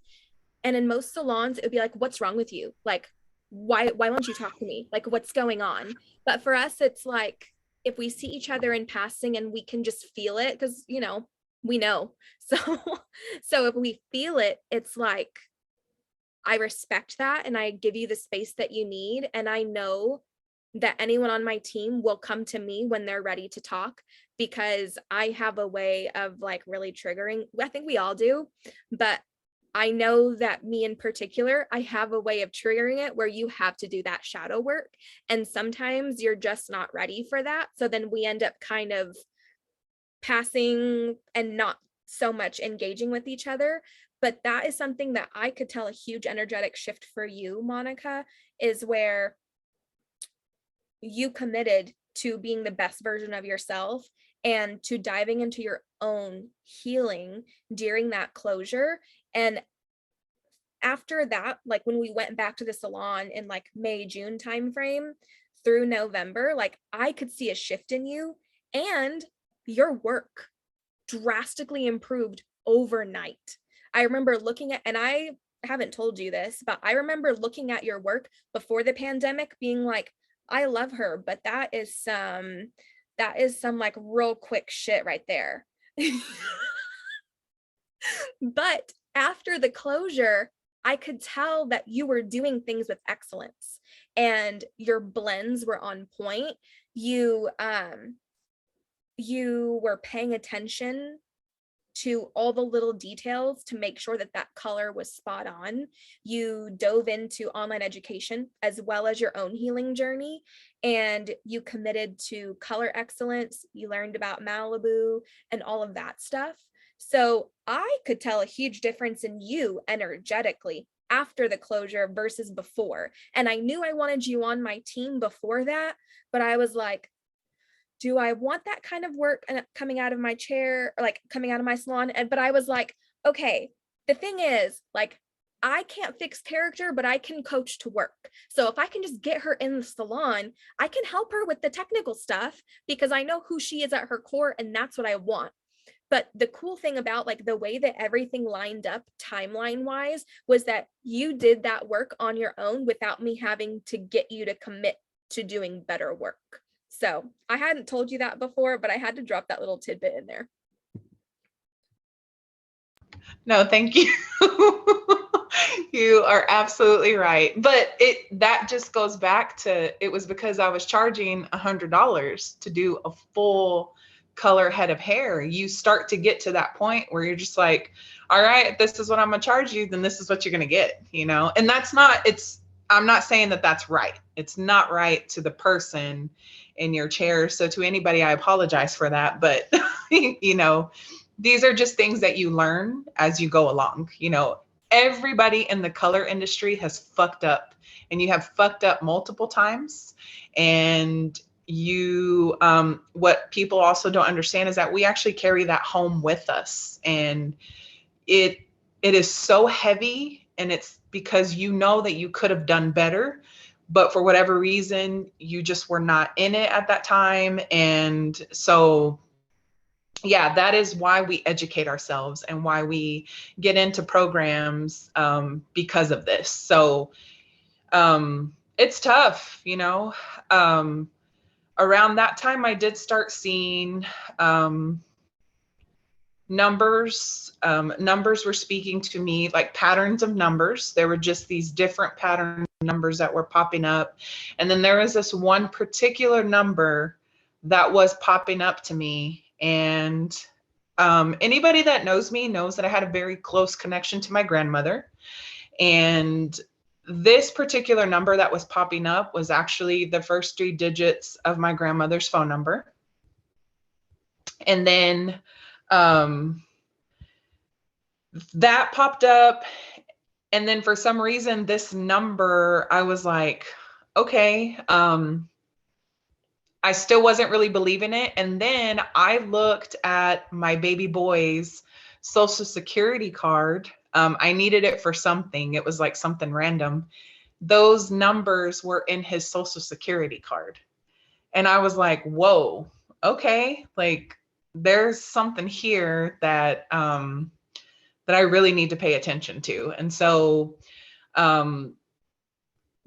And in most salons, it would be like, what's wrong with you? Like, why won't you talk to me? Like, what's going on? But for us, it's like, if we see each other in passing and we can just feel it, because, you know, we know. So if we feel it, it's like, I respect that and I give you the space that you need. And I know that anyone on my team will come to me when they're ready to talk because I have a way of like really triggering. I think we all do, but I know that me in particular, I have a way of triggering it where you have to do that shadow work. And sometimes you're just not ready for that. So then we end up kind of passing and not so much engaging with each other. But that is something that I could tell a huge energetic shift for you, Monica, is where you committed to being the best version of yourself and to diving into your own healing during that closure. And after that, like when we went back to the salon in like May, June timeframe through November, like I could see a shift in you and your work drastically improved overnight. I remember looking at, and I haven't told you this, but I remember looking at your work before the pandemic being like, I love her, but that is some like real quick shit right there. But after the closure, I could tell that you were doing things with excellence and your blends were on point. You were paying attention to all the little details to make sure that that color was spot on. You dove into online education as well as your own healing journey, and you committed to color excellence. You learned about Malibu and all of that stuff. So I could tell a huge difference in you energetically after the closure versus before. And I knew I wanted you on my team before that, but I was like, do I want that kind of work coming out of my chair, or like coming out of my salon? But I was like, okay, the thing is, like, I can't fix character, but I can coach to work. So if I can just get her in the salon, I can help her with the technical stuff because I know who she is at her core, and that's what I want. But the cool thing about like the way that everything lined up timeline wise was that you did that work on your own without me having to get you to commit to doing better work. So I hadn't told you that before, but I had to drop that little tidbit in there. No, thank you. You are absolutely right. But that just goes back to, it was because I was charging $100 to do a full color head of hair. You start to get to that point where you're just like, all right, if this is what I'm gonna charge you, then this is what you're gonna get, you know? And that's not, I'm not saying that that's right. It's not right to the person in your chair. So to anybody, I apologize for that. But, you know, these are just things that you learn as you go along. You know, everybody in the color industry has fucked up, and you have fucked up multiple times. And you, what people also don't understand is that we actually carry that home with us. And it is so heavy, and it's because you know that you could have done better, but for whatever reason, you just were not in it at that time. And so, yeah, that is why we educate ourselves and why we get into programs, because of this. So it's tough, you know. Around that time, I did start seeing numbers. Numbers were speaking to me, like patterns of numbers. There were just these different patterns of numbers that were popping up. And then there was this one particular number that was popping up to me. And anybody that knows me knows that I had a very close connection to my grandmother. And this particular number that was popping up was actually the first 3 digits of my grandmother's phone number. And then that popped up. And then for some reason, this number, I was like, okay, I still wasn't really believing it. And then I looked at my baby boy's social security card. I needed it for something. It was like something random. Those numbers were in his social security card. And I was like, whoa, okay. Like there's something here that, that I really need to pay attention to. And so,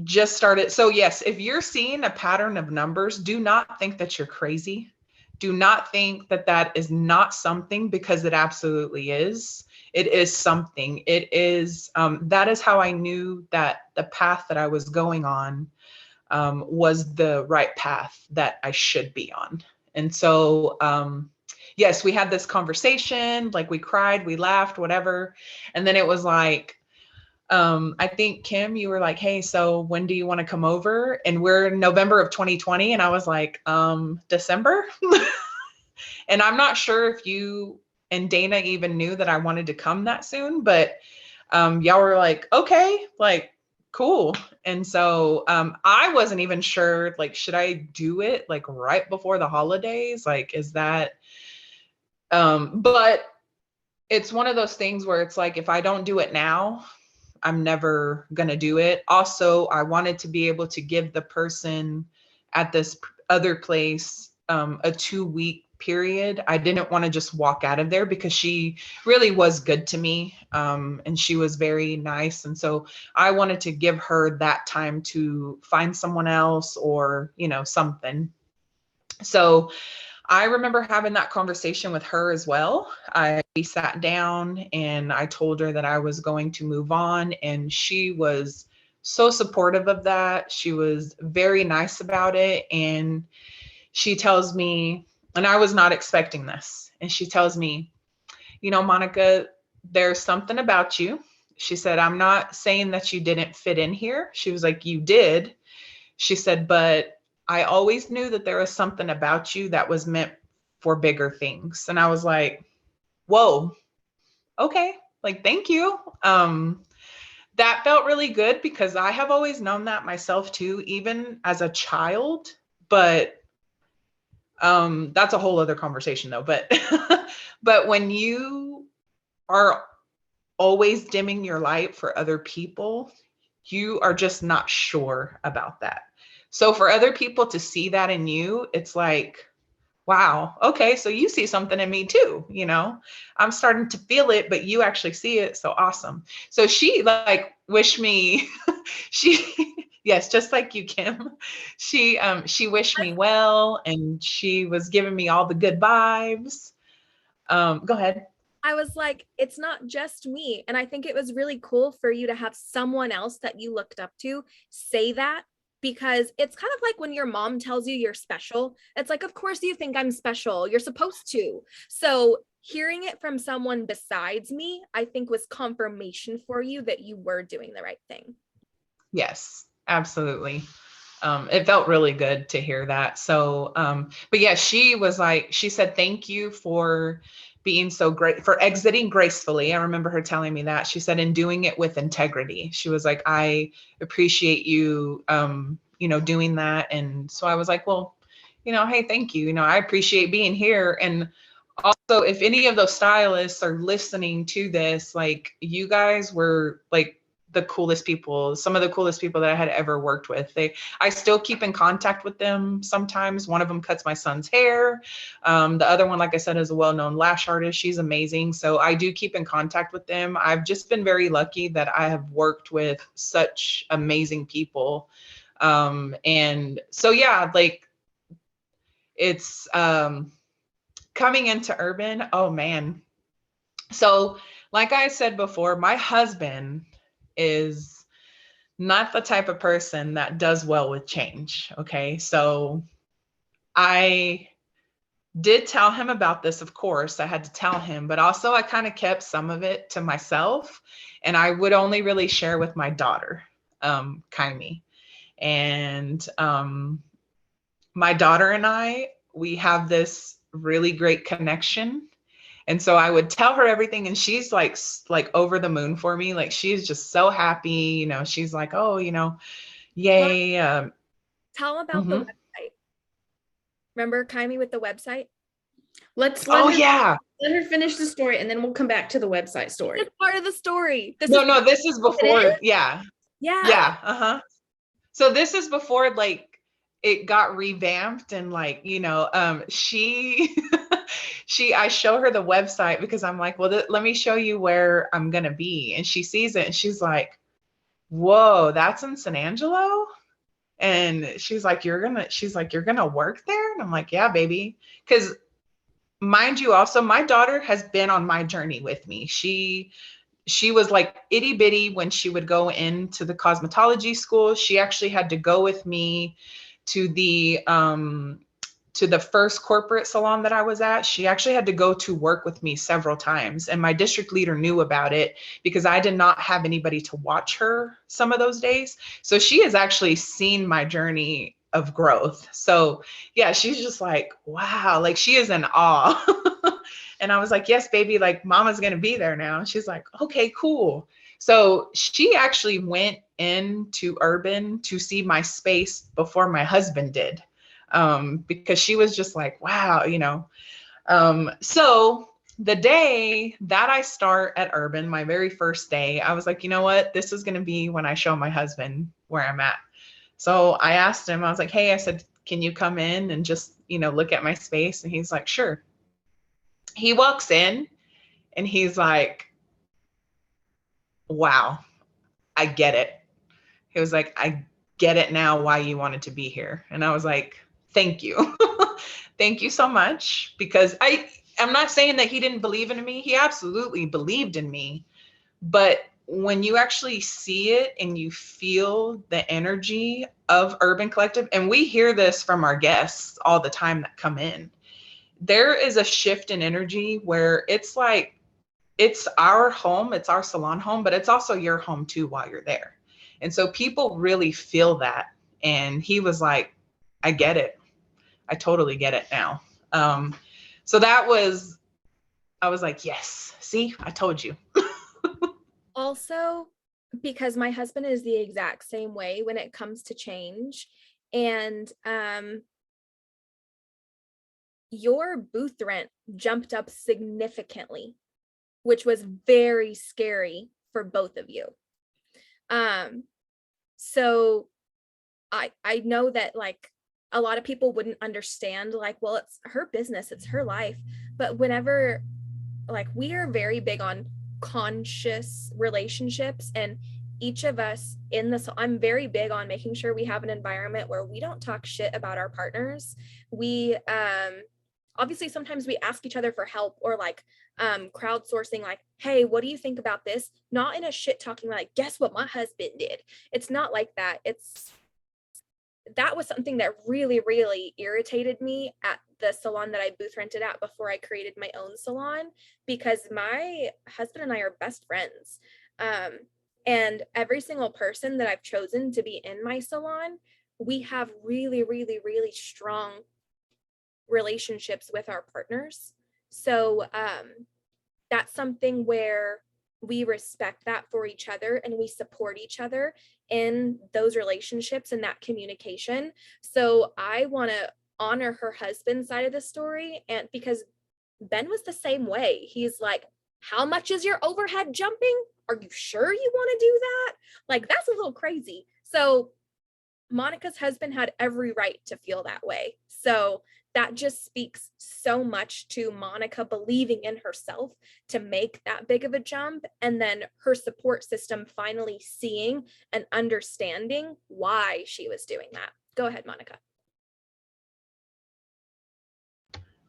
just started. So yes, if you're seeing a pattern of numbers, do not think that you're crazy. Do not think that that is not something, because it absolutely is. It is something. It is, that is how I knew that the path that I was going on was the right path that I should be on. And so, yes, we had this conversation, like we cried, we laughed, whatever. And then it was like, I think Kim, you were like, hey, so when do you want to come over? And we're in November of 2020. And I was like, December. And I'm not sure if you and Dana even knew that I wanted to come that soon, but y'all were like, okay, like, cool. And so I wasn't even sure, like, should I do it like right before the holidays? Like, is that, but it's one of those things where it's like, if I don't do it now, I'm never going to do it. Also, I wanted to be able to give the person at this other place a 2-week period. I didn't want to just walk out of there, because she really was good to me, and she was very nice. And so I wanted to give her that time to find someone else, or, you know, something. So I remember having that conversation with her as well. We sat down and I told her that I was going to move on, and she was so supportive of that. She was very nice about it. And she tells me, and I was not expecting this, and she tells me, Monica, there's something about you. She said, I'm not saying that you didn't fit in here. She was like, you did. She said, but I always knew that there was something about you that was meant for bigger things. And I was like, whoa, okay, like, thank you. That felt really good because I have always known that myself too, even as a child. But that's a whole other conversation though. But but when you are always dimming your light for other people, you are just not sure about that. So for other people to see that in you, it's like, wow, okay, so you see something in me too, I'm starting to feel it, but you actually see it. So awesome. So she like wished me, she, yes, just like you, Kim, she wished me well, and she was giving me all the good vibes. Go ahead. I was like, it's not just me. And I think it was really cool for you to have someone else that you looked up to say that, because it's kind of like when your mom tells you you're special. It's like, of course you think I'm special. You're supposed to. So hearing it from someone besides me, I think was confirmation for you that you were doing the right thing. Yes, absolutely. It felt really good to hear that. So, but yeah, she was like, she said, thank you for being so great, for exiting gracefully. I remember her telling me that. She said, and doing it with integrity. She was like, I appreciate you, doing that. And so I was like, well, hey, thank you. I appreciate being here. And also, if any of those stylists are listening to this, like, you guys were like the coolest people, some of the coolest people that I had ever worked with. I still keep in contact with them sometimes. One of them cuts my son's hair. The other one, like I said, is a well-known lash artist. She's amazing. So I do keep in contact with them. I've just been very lucky that I have worked with such amazing people. And so, yeah, like, it's coming into Urban. Oh man. So like I said before, my husband is not the type of person that does well with change. Okay. So I did tell him about this, of course. I had to tell him, but also I kind of kept some of it to myself, and I would only really share with my daughter, 𝗙𝗶𝗿. And my daughter and we have this really great connection. And so I would tell her everything, and she's like over the moon for me. Like, she's just so happy. She's like, oh, yay. Tell about the website. Remember 𝗙𝗶𝗿 with the website? Let her finish the story, and then we'll come back to the website story. It's part of the story. This is before. Yeah. So this is before, like, it got revamped, and like, I show her the website because I'm like, well, let me show you where I'm going to be. And she sees it and she's like, whoa, that's in San Angelo. And she's like, you're going to work there. And I'm like, yeah, baby. Cause mind you, also, my daughter has been on my journey with me. She was like itty bitty when she would go into the cosmetology school. She actually had to go with me to the first corporate salon that I was at. She actually had to go to work with me several times. And my district leader knew about it because I did not have anybody to watch her some of those days. So she has actually seen my journey of growth. So yeah, she's just like, wow, like, she is in awe. And I was like, yes, baby, like, mama's going to be there now. And she's like, okay, cool. So she actually went into Urban to see my space before my husband did. Because she was just like, wow, so the day that I start at Urban, my very first day, I was like, you know what, this is going to be when I show my husband where I'm at. So I asked him, I was like, hey, I said, can you come in and just, look at my space? And he's like, sure. He walks in and he's like, wow, I get it. He was like, I get it now why you wanted to be here. And I was like, thank you. Thank you so much, because I'm not saying that he didn't believe in me. He absolutely believed in me. But when you actually see it and you feel the energy of Urban Collective, and we hear this from our guests all the time that come in, there is a shift in energy where it's like, it's our home, it's our salon home, but it's also your home too while you're there. And so people really feel that. And he was like, I get it. I totally get it now. So that was, I was like, yes, see, I told you. Also, because my husband is the exact same way when it comes to change. And your booth rent jumped up significantly, which was very scary for both of you. So I know that like a lot of people wouldn't understand, like, well, it's her business, it's her life. But whenever, like, we are very big on conscious relationships, and each of us in this, I'm very big on making sure we have an environment where we don't talk shit about our partners. We obviously sometimes we ask each other for help, or like crowdsourcing, like, hey, what do you think about this? Not in a shit talking like, guess what my husband did. It's not like that. That was something that really, really irritated me at the salon that I booth rented at before I created my own salon, because my husband and I are best friends. And every single person that I've chosen to be in my salon, we have really, really, really strong relationships with our partners. So that's something where we respect that for each other, and we support each other in those relationships and that communication. So I want to honor her husband's side of the story, and because Ben was the same way. He's like, how much is your overhead jumping? Are you sure you want to do that? Like, that's a little crazy. So Monica's husband had every right to feel that way. So that just speaks so much to Monica believing in herself to make that big of a jump, and then her support system finally seeing and understanding why she was doing that. Go ahead, Monica.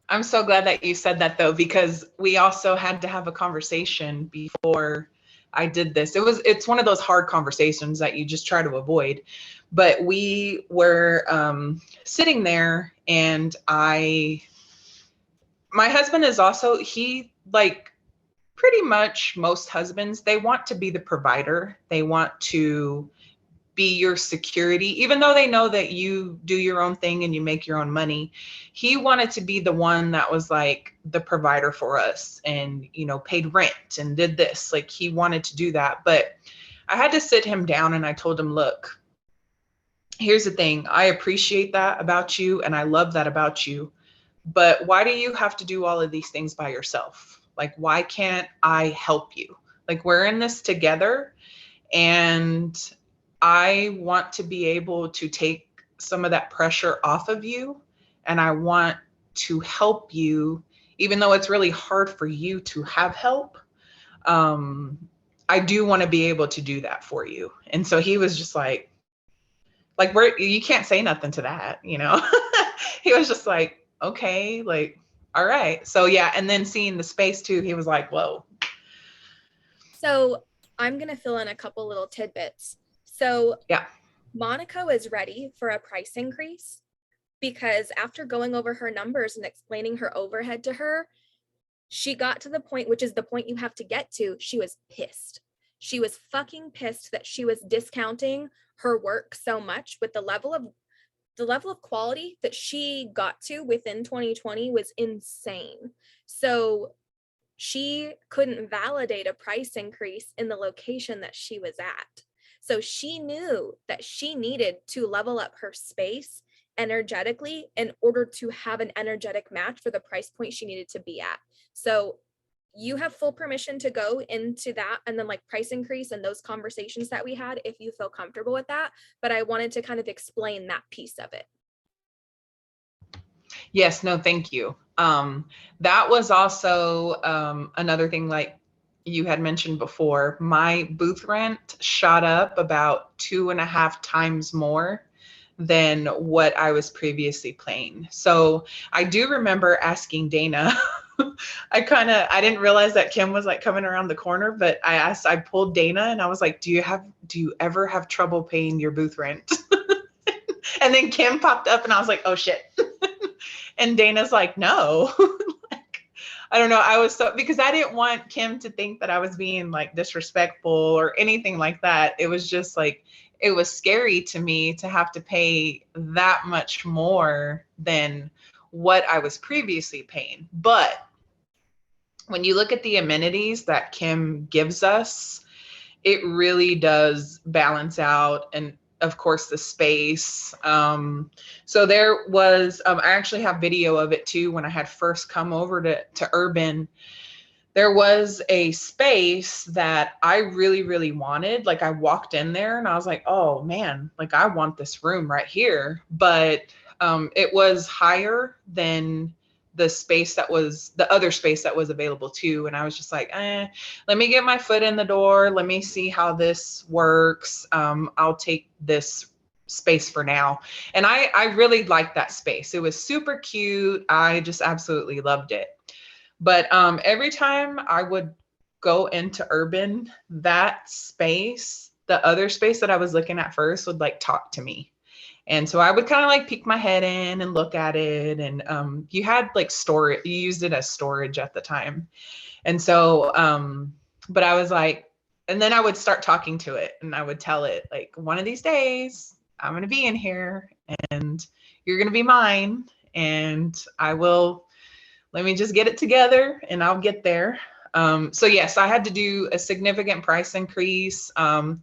I'm so glad that you said that, though, because we also had to have a conversation before I did this. It's one of those hard conversations that you just try to avoid. But we were sitting there, and my husband is also, he, like pretty much most husbands, they want to be the provider. They want to be your security, even though they know that you do your own thing and you make your own money. He wanted to be the one that was like the provider for us, and, you know, paid rent and did this. Like, he wanted to do that. But I had to sit him down, and I told him, look, here's the thing. I appreciate that about you, and I love that about you. But why do you have to do all of these things by yourself? Like, why can't I help you? Like, we're in this together, and I want to be able to take some of that pressure off of you, and I want to help you, even though it's really hard for you to have help. I do want to be able to do that for you. And so he was just like you can't say nothing to that, you know? He was just like, okay, like, all right. So yeah, and then seeing the space too, he was like, whoa. So I'm going to fill in a couple little tidbits. So yeah, Monica was ready for a price increase, because after going over her numbers and explaining her overhead to her, she got to the point, which is the point you have to get to. She was pissed. She was fucking pissed that she was discounting her work so much, with the level of quality that she got to within 2020 was insane. So she couldn't validate a price increase in the location that she was at. So she knew that she needed to level up her space energetically in order to have an energetic match for the price point she needed to be at. So you have full permission to go into that, and then like price increase and those conversations that we had, if you feel comfortable with that. But I wanted to kind of explain that piece of it. Yes, no, thank you. That was also another thing, like you had mentioned before, my booth rent shot up about 2.5 times more than what I was previously paying. So I do remember asking Dana, I didn't realize that Kim was like coming around the corner, but I pulled Dana and I was like, do you ever have trouble paying your booth rent? And then Kim popped up and I was like, oh shit. And Dana's like, no. Like, I don't know. I was because I didn't want Kim to think that I was being like disrespectful or anything like that. It was just like, it was scary to me to have to pay that much more than what I was previously paying. But when you look at the amenities that Kim gives us, it really does balance out. And of course the space. So there was, I actually have video of it too. When I had first come over to Urban, there was a space that I really, really wanted. Like I walked in there and I was like, oh man, like I want this room right here. But it was higher than the other space that was available too. And I was just like, let me get my foot in the door. Let me see how this works. I'll take this space for now. And I really liked that space. It was super cute. I just absolutely loved it. But every time I would go into Urban, that space, the other space that I was looking at first would like talk to me. And so I would kind of like peek my head in and look at it. And you had like storage, you used it as storage at the time. And so, but I was like, and then I would start talking to it and I would tell it like, one of these days I'm going to be in here and you're going to be mine. And let me just get it together and I'll get there. So yes, I had to do a significant price increase. I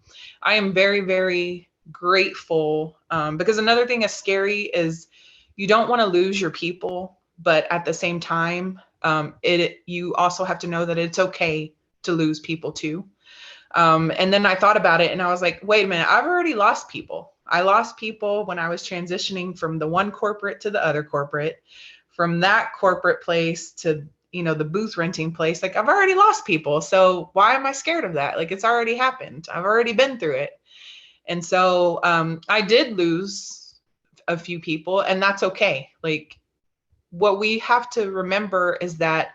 am very, very grateful because another thing that's scary is you don't want to lose your people, but at the same time, you also have to know that it's okay to lose people too. And then I thought about it and I was like, wait a minute, I've already lost people. I lost people when I was transitioning from the one corporate to the other corporate, from that corporate place to, the booth renting place. Like I've already lost people. So why am I scared of that? Like it's already happened. I've already been through it. And so I did lose a few people and that's okay. Like what we have to remember is that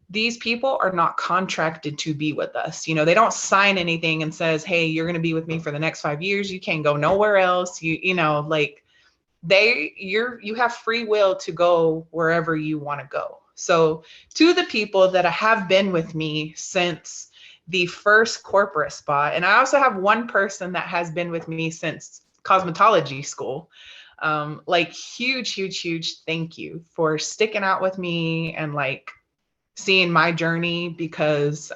these people are not contracted to be with us. They don't sign anything and says, hey, you're going to be with me for the next 5 years. You can't go nowhere else. Like you have free will to go wherever you want to go. So to the people that have been with me since the first corporate spot, and I also have one person that has been with me since cosmetology school, like huge thank you for sticking out with me and like seeing my journey, because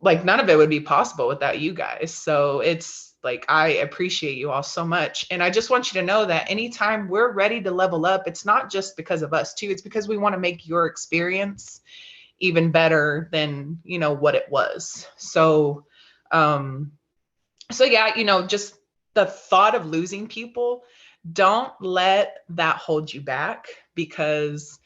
like none of it would be possible without you guys. So it's like, I appreciate you all so much. And I just want you to know that anytime we're ready to level up, it's not just because of us too. It's because we want to make your experience even better than, what it was. So, yeah, just the thought of losing people, don't let that hold you back, because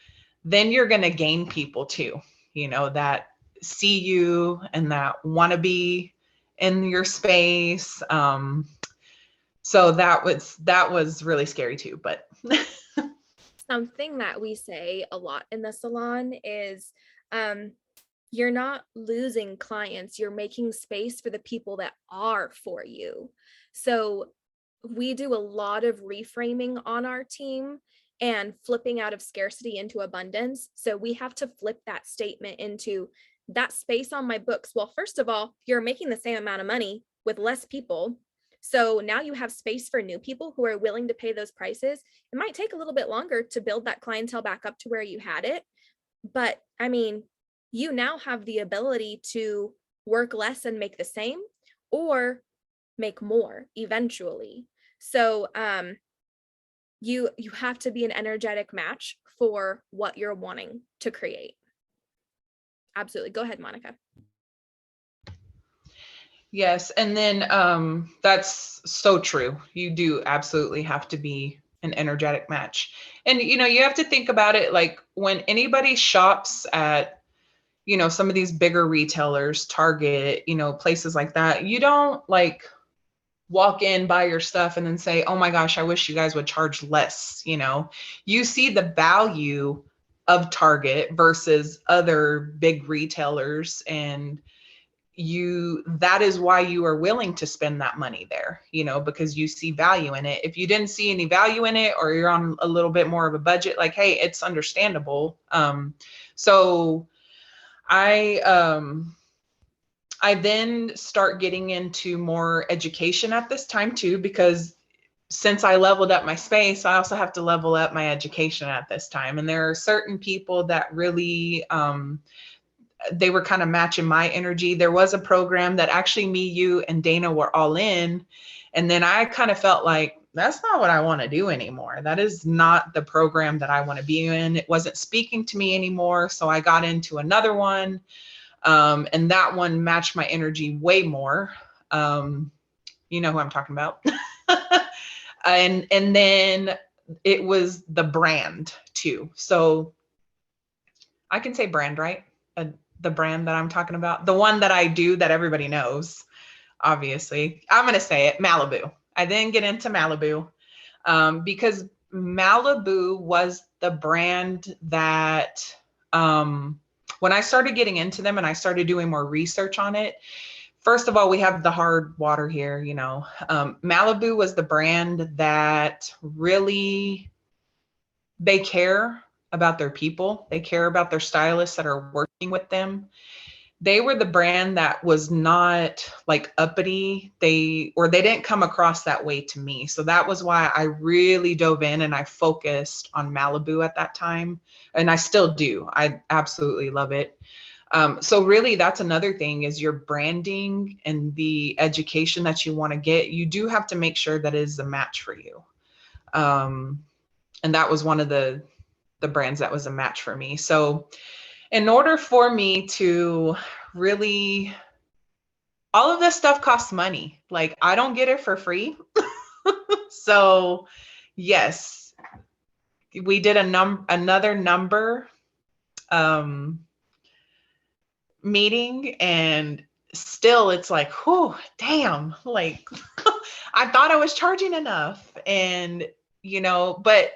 then you're going to gain people too, that see you and that want to be in your space. So that was really scary too, but something that we say a lot in the salon is you're not losing clients, you're making space for the people that are for you. So we do a lot of reframing on our team and flipping out of scarcity into abundance. So we have to flip that statement into that space on my books. Well, first of all, you're making the same amount of money with less people. So now you have space for new people who are willing to pay those prices. It might take a little bit longer to build that clientele back up to where you had it. But I mean, you now have the ability to work less and make the same, or make more eventually. So you have to be an energetic match for what you're wanting to create. Absolutely. Go ahead, Monica. Yes. And then that's so true. You do absolutely have to be an energetic match. And, you have to think about it like when anybody shops at, some of these bigger retailers, Target, places like that, you don't like walk in, buy your stuff, and then say, oh my gosh, I wish you guys would charge less. You see the value of Target versus other big retailers, and that is why you are willing to spend that money there, because you see value in it. If you didn't see any value in it, or you're on a little bit more of a budget, like, hey, it's understandable. So I then start getting into more education at this time too, because since I leveled up my space, I also have to level up my education at this time. And there are certain people that really, they were kind of matching my energy. There was a program that actually me, you, and Dana were all in. And then I kind of felt like, that's not what I want to do anymore. That is not the program that I want to be in. It wasn't speaking to me anymore. So I got into another one. And that one matched my energy way more. You know who I'm talking about. and then it was the brand too. So I can say brand, right? The brand that I'm talking about, the one that I do that everybody knows, obviously. I'm going to say it, Malibu. I then get into Malibu because Malibu was the brand that when I started getting into them and I started doing more research on it, first of all, we have the hard water here, Malibu was the brand that really, they care about their people. They care about their stylists that are working with them. They were the brand that was not like uppity. They didn't come across that way to me. So that was why I really dove in and I focused on Malibu at that time. And I still do. I absolutely love it. So really that's another thing is your branding and the education that you want to get. You do have to make sure that it is a match for you. And that was one of the brands that was a match for me. So in order for me to really, all of this stuff costs money. Like I don't get it for free. So yes, we did another number meeting, and still it's like, whew, damn, like I thought I was charging enough. And, but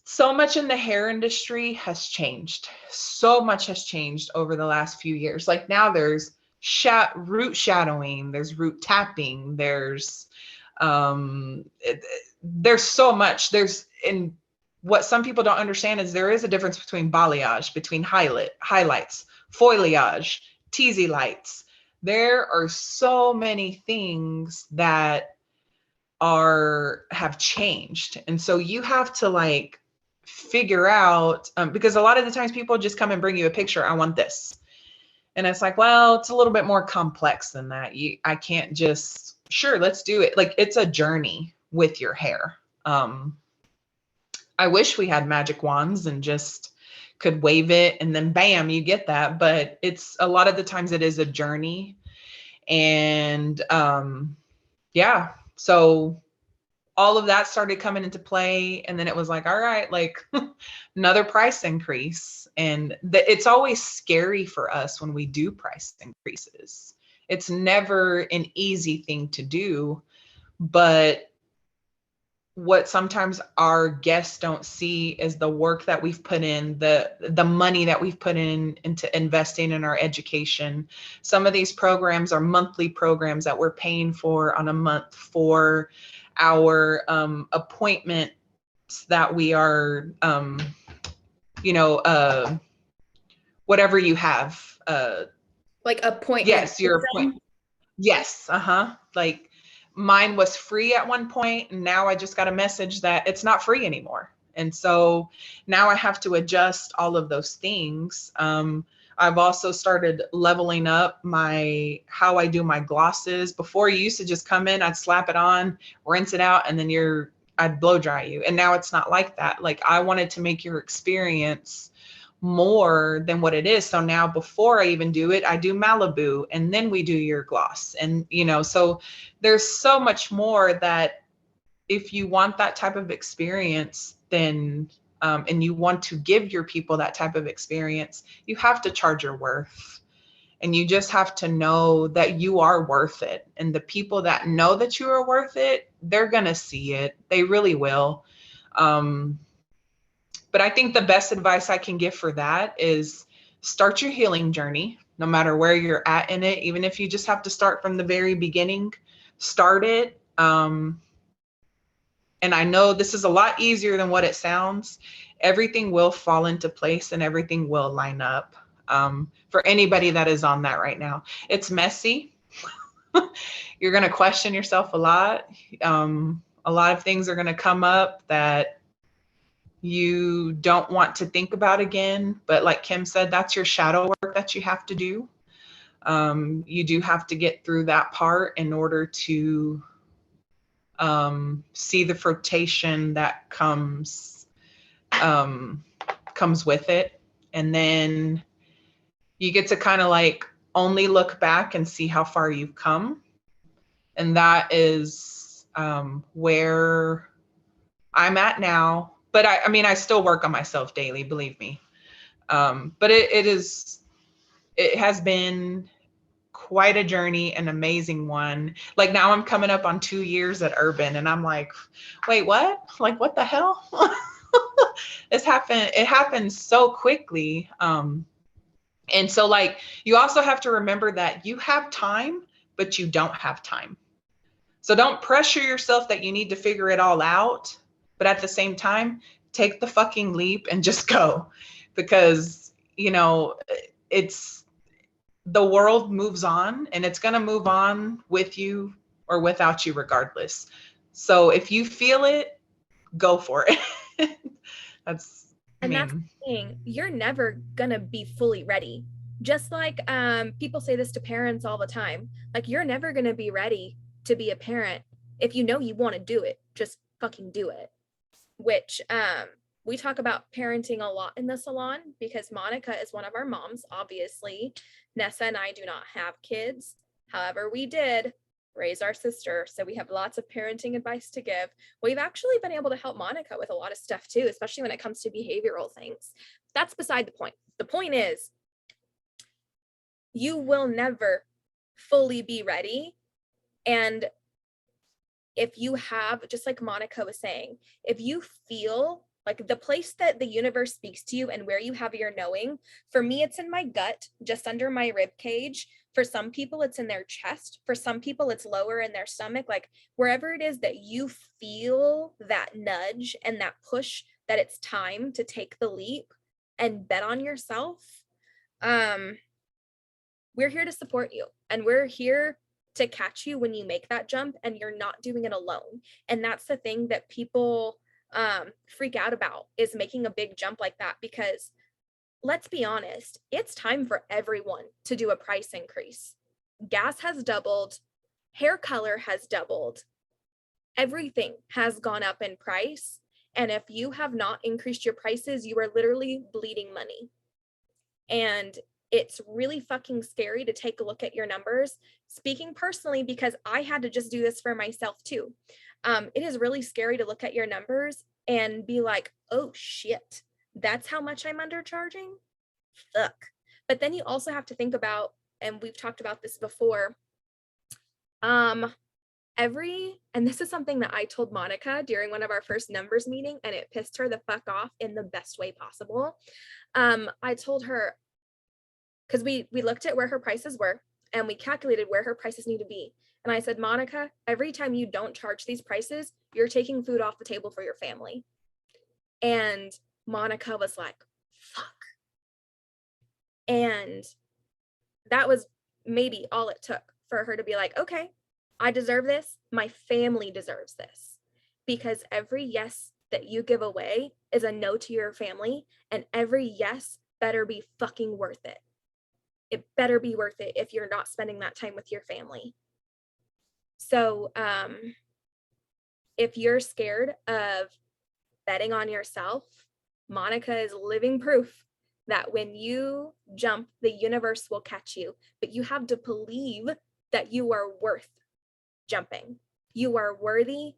so much in the hair industry has changed. So much has changed over the last few years. Like now there's root shadowing, there's root tapping, there's so much. And what some people don't understand is there is a difference between balayage, between highlights, foliage, teasy lights. There are so many things that have changed. And so you have to like figure out, because a lot of the times people just come and bring you a picture. I want this. And it's like, well, it's a little bit more complex than that. I can't just, sure, let's do it. Like it's a journey with your hair. I wish we had magic wands and just could wave it and then bam, you get that. But it's a lot of the times it is a journey. And yeah, so all of that started coming into play. And then it was like, all right, like another price increase. And it's always scary for us when we do price increases. It's never an easy thing to do, but what sometimes our guests don't see is the work that we've put in, the money that we've put into investing in our education. Some of these programs are monthly programs that we're paying for on a month for our appointments that we are, whatever you have. Like appointment. Yes, your appointment. Yes. Like mine was free at one point, and now I just got a message that it's not free anymore. And so now I have to adjust all of those things. I've also started leveling up how I do my glosses. Before, you used to just come in, I'd slap it on, rinse it out, and then I'd blow dry you. And now it's not like that. Like I wanted to make your experience more than what it is. So now before I even do it, I do Malibu, and then we do your gloss. And, so there's so much more that if you want that type of experience, then, and you want to give your people that type of experience, you have to charge your worth. And you just have to know that you are worth it. And the people that know that you are worth it, they're going to see it. They really will. But I think the best advice I can give for that is start your healing journey, no matter where you're at in it. Even if you just have to start from the very beginning, start it. And I know this is a lot easier than what it sounds. Everything will fall into place and everything will line up. For anybody that is on that right now, it's messy. You're going to question yourself a lot. A lot of things are going to come up that you don't want to think about again. But like Kim said, that's your shadow work that you have to do. You do have to get through that part in order to see the fruition that comes with it. And then you get to kind of like only look back and see how far you've come. And that is where I'm at now. But I mean, I still work on myself daily, believe me. But it has been quite a journey, an amazing one. Like now I'm coming up on 2 years at Urban and I'm like, wait, what? Like, what the hell? It happened so quickly. And so like, you also have to remember that you have time, but you don't have time. So don't pressure yourself that you need to figure it all out. But at the same time, take the fucking leap and just go, because, you know, the world moves on and it's going to move on with you or without you regardless. So if you feel it, go for it. That's the thing, you're never gonna be fully ready. Just like people say this to parents all the time, like you're never gonna be ready to be a parent. If you know you want to do it, just fucking do it. Which we talk about parenting a lot in the salon because Monica is one of our moms, obviously. Nessa and I do not have kids. However, we did raise our sister, so we have lots of parenting advice to give. We've actually been able to help Monica with a lot of stuff too, especially when it comes to behavioral things. That's beside the point. The point is, you will never fully be ready. And if you have, just like Monica was saying, if you feel like the place that the universe speaks to you and where you have your knowing, for me, it's in my gut, just under my rib cage. For some people, it's in their chest. For some people, it's lower in their stomach. Like wherever it is that you feel that nudge and that push that it's time to take the leap and bet on yourself, we're here to support you. And we're here to catch you when you make that jump and you're not doing it alone. And that's the thing that people freak out about, is making a big jump like that, because let's be honest, it's time for everyone to do a price increase. Gas has doubled, hair color has doubled, everything has gone up in price. And if you have not increased your prices, you are literally bleeding money. And it's really fucking scary to take a look at your numbers. Speaking personally, because I had to just do this for myself too. It is really scary to look at your numbers and be like, oh shit, that's how much I'm undercharging? Fuck. But then you also have to think about, and we've talked about this before, and this is something that I told Monica during one of our first numbers meeting, and it pissed her the fuck off in the best way possible. I told her, because we looked at where her prices were and we calculated where her prices need to be. And I said, Monica, every time you don't charge these prices, you're taking food off the table for your family. And Monica was like, fuck. And that was maybe all it took for her to be like, okay, I deserve this. My family deserves this. Because every yes that you give away is a no to your family. And every yes better be fucking worth it. It better be worth it if you're not spending that time with your family. So if you're scared of betting on yourself, Monica is living proof that when you jump, the universe will catch you. But you have to believe that you are worth jumping. You are worthy,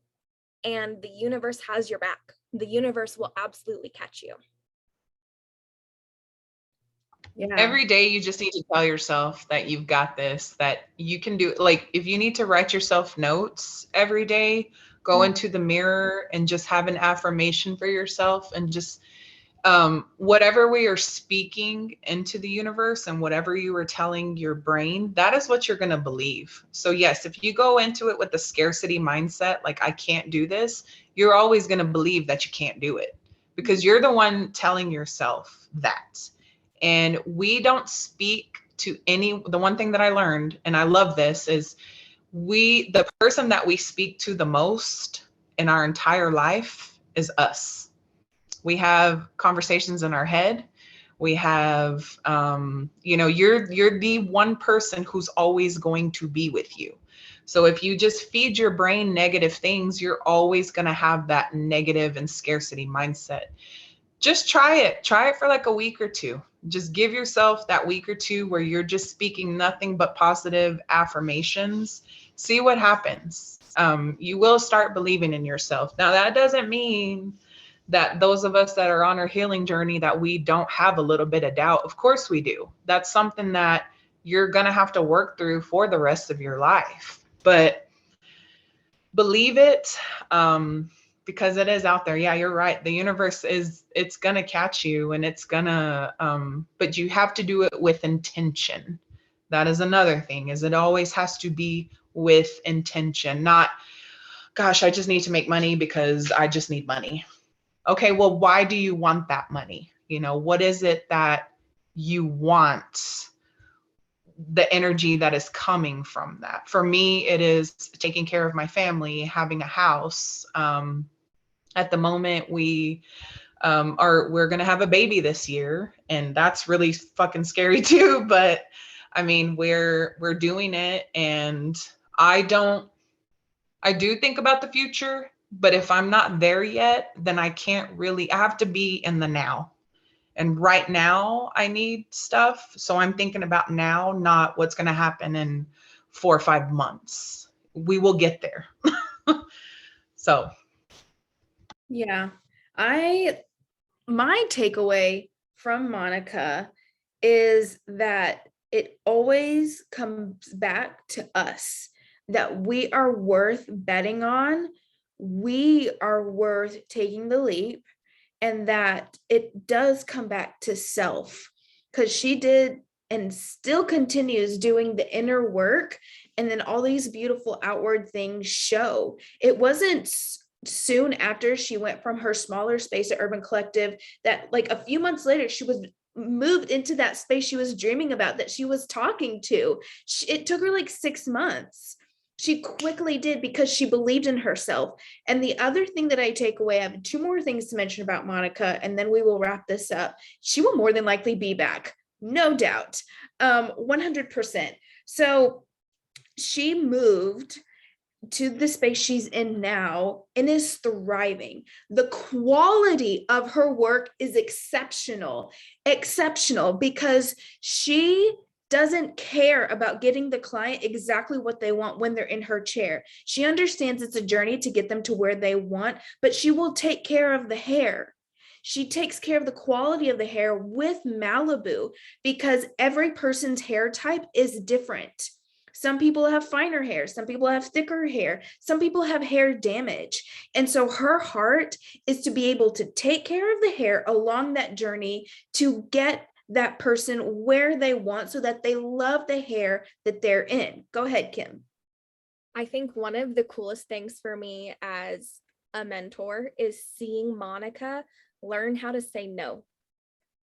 and the universe has your back. The universe will absolutely catch you. Yeah. Every day you just need to tell yourself that you've got this, that you can do it. Like if you need to write yourself notes every day, go into the mirror and just have an affirmation for yourself, and just whatever we are speaking into the universe and whatever you are telling your brain, that is what you're going to believe. So yes, if you go into it with a scarcity mindset, like I can't do this, you're always going to believe that you can't do it, because you're the one telling yourself that. And we don't speak to the one thing that I learned, and I love this, is the person that we speak to the most in our entire life is us. We have conversations in our head. We have you're the one person who's always going to be with you. So if you just feed your brain negative things, you're always going to have that negative and scarcity mindset. Just try it for like a week or two. Just give yourself that week or two where you're just speaking nothing but positive affirmations. See what happens. You will start believing in yourself. Now that doesn't mean that those of us that are on our healing journey, that we don't have a little bit of doubt. Of course we do. That's something that you're going to have to work through for the rest of your life. But believe it, because it is out there. Yeah, you're right. The universe it's going to catch you, and it's going to, but you have to do it with intention. That is another thing, is it always has to be with intention, not, gosh, I just need to make money because I just need money. Okay, well, why do you want that money? What is it that you want, the energy that is coming from that? For me, it is taking care of my family, having a house. At the moment, we're going to have a baby this year, and that's really fucking scary too. But I mean, we're doing it, and I do think about the future, but if I'm not there yet, then I have to be in the now. And right now I need stuff. So I'm thinking about now, not what's going to happen in 4 or 5 months. We will get there. So. Yeah. My takeaway from Monica is that it always comes back to us, that we are worth betting on. We are worth taking the leap, and that it does come back to self, because she did and still continues doing the inner work, and then all these beautiful outward things show. It wasn't soon after she went from her smaller space at Urban Collective that, like, a few months later, she was moved into that space she was dreaming about, that she was talking to. It took her like 6 months. She quickly did, because she believed in herself. And the other thing that I take away, I have 2 more things to mention about Monica, and then we will wrap this up. She will more than likely be back, no doubt, 100%. So she moved to the space she's in now and is thriving. The quality of her work is exceptional, because she doesn't care about getting the client exactly what they want when they're in her chair. She understands it's a journey to get them to where they want, but she will take care of the hair. She takes care of the quality of the hair with Malibu, because every person's hair type is different. Some people have finer hair. Some people have thicker hair. Some people have hair damage. And so her heart is to be able to take care of the hair along that journey to get that person where they want, so that they love the hair that they're in. Go ahead, Kim. I think one of the coolest things for me as a mentor is seeing Monica learn how to say no.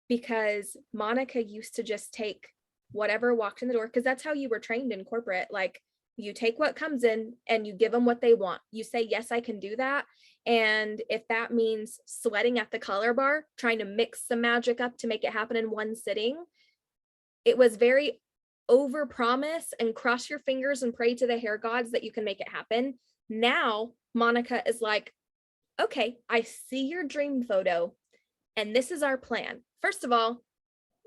Because Monica used to just take whatever walked in the door, because that's how you were trained in corporate. Like, you take what comes in and you give them what they want. You say, yes, I can do that. And if that means sweating at the color bar, trying to mix some magic up to make it happen in one sitting, it was very over promise and cross your fingers and pray to the hair gods that you can make it happen. Now, Monica is like, okay, I see your dream photo, and this is our plan. First of all,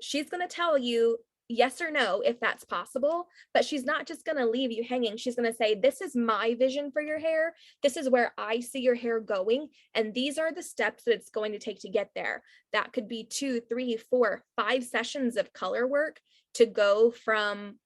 she's going to tell you, yes or no if that's possible, but she's not just going to leave you hanging. She's going to say, this is my vision for your hair. This is where I see your hair going. And these are the steps that it's going to take to get there. That could be 2, 3, 4, 5 sessions of color work to go from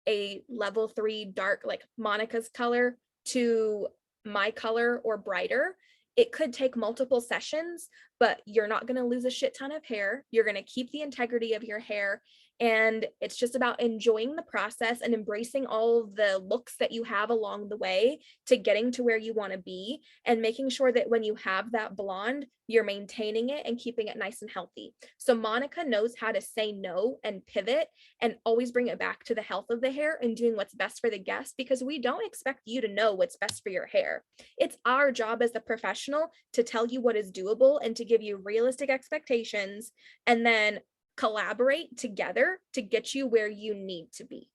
a level 3 dark, like Monica's color, to my color or brighter. It could take multiple sessions, but you're not going to lose a shit ton of hair. You're going to keep the integrity of your hair. And it's just about enjoying the process and embracing all of the looks that you have along the way to getting to where you want to be, and making sure that when you have that blonde, you're maintaining it and keeping it nice and healthy. So Monica knows how to say no and pivot and always bring it back to the health of the hair and doing what's best for the guest, because we don't expect you to know what's best for your hair. It's our job as the professional to tell you what is doable and to give you realistic expectations, and then collaborate together to get you where you need to be.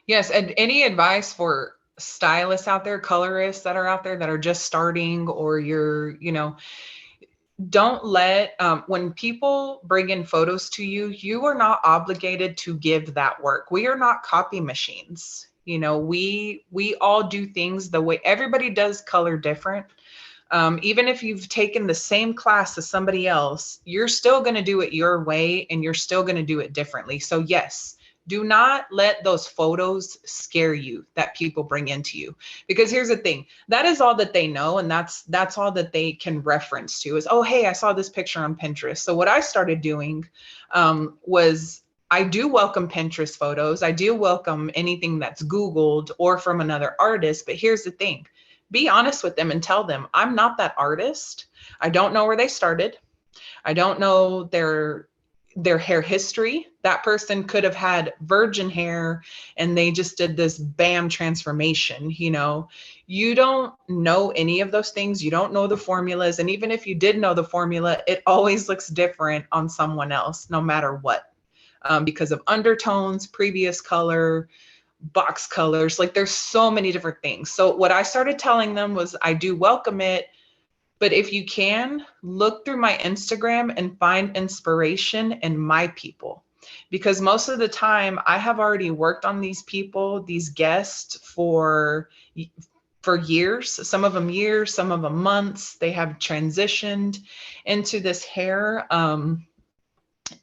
Yes, and any advice for stylists out there, colorists that are out there that are just starting, or you're, don't let, when people bring in photos to you, you are not obligated to give that work. We are not copy machines. We all do things the way everybody does color different. Even if you've taken the same class as somebody else, you're still going to do it your way, and you're still going to do it differently. So yes, do not let those photos scare you that people bring into you, because here's the thing, that is all that they know. And that's all that they can reference to is, oh, hey, I saw this picture on Pinterest. So what I started doing was, I do welcome Pinterest photos. I do welcome anything that's Googled or from another artist. But here's the thing, be honest with them and tell them, I'm not that artist. I don't know where they started. I don't know their hair history. That person could have had virgin hair and they just did this bam transformation. You don't know any of those things. You don't know the formulas. And even if you did know the formula, it always looks different on someone else, no matter what, because of undertones, previous color, box colors. Like, there's so many different things. So what I started telling them was, I do welcome it, but if you can, look through my Instagram and find inspiration in my people, because most of the time I have already worked on these people, these guests for years, some of them years, some of them months. They have transitioned into this hair.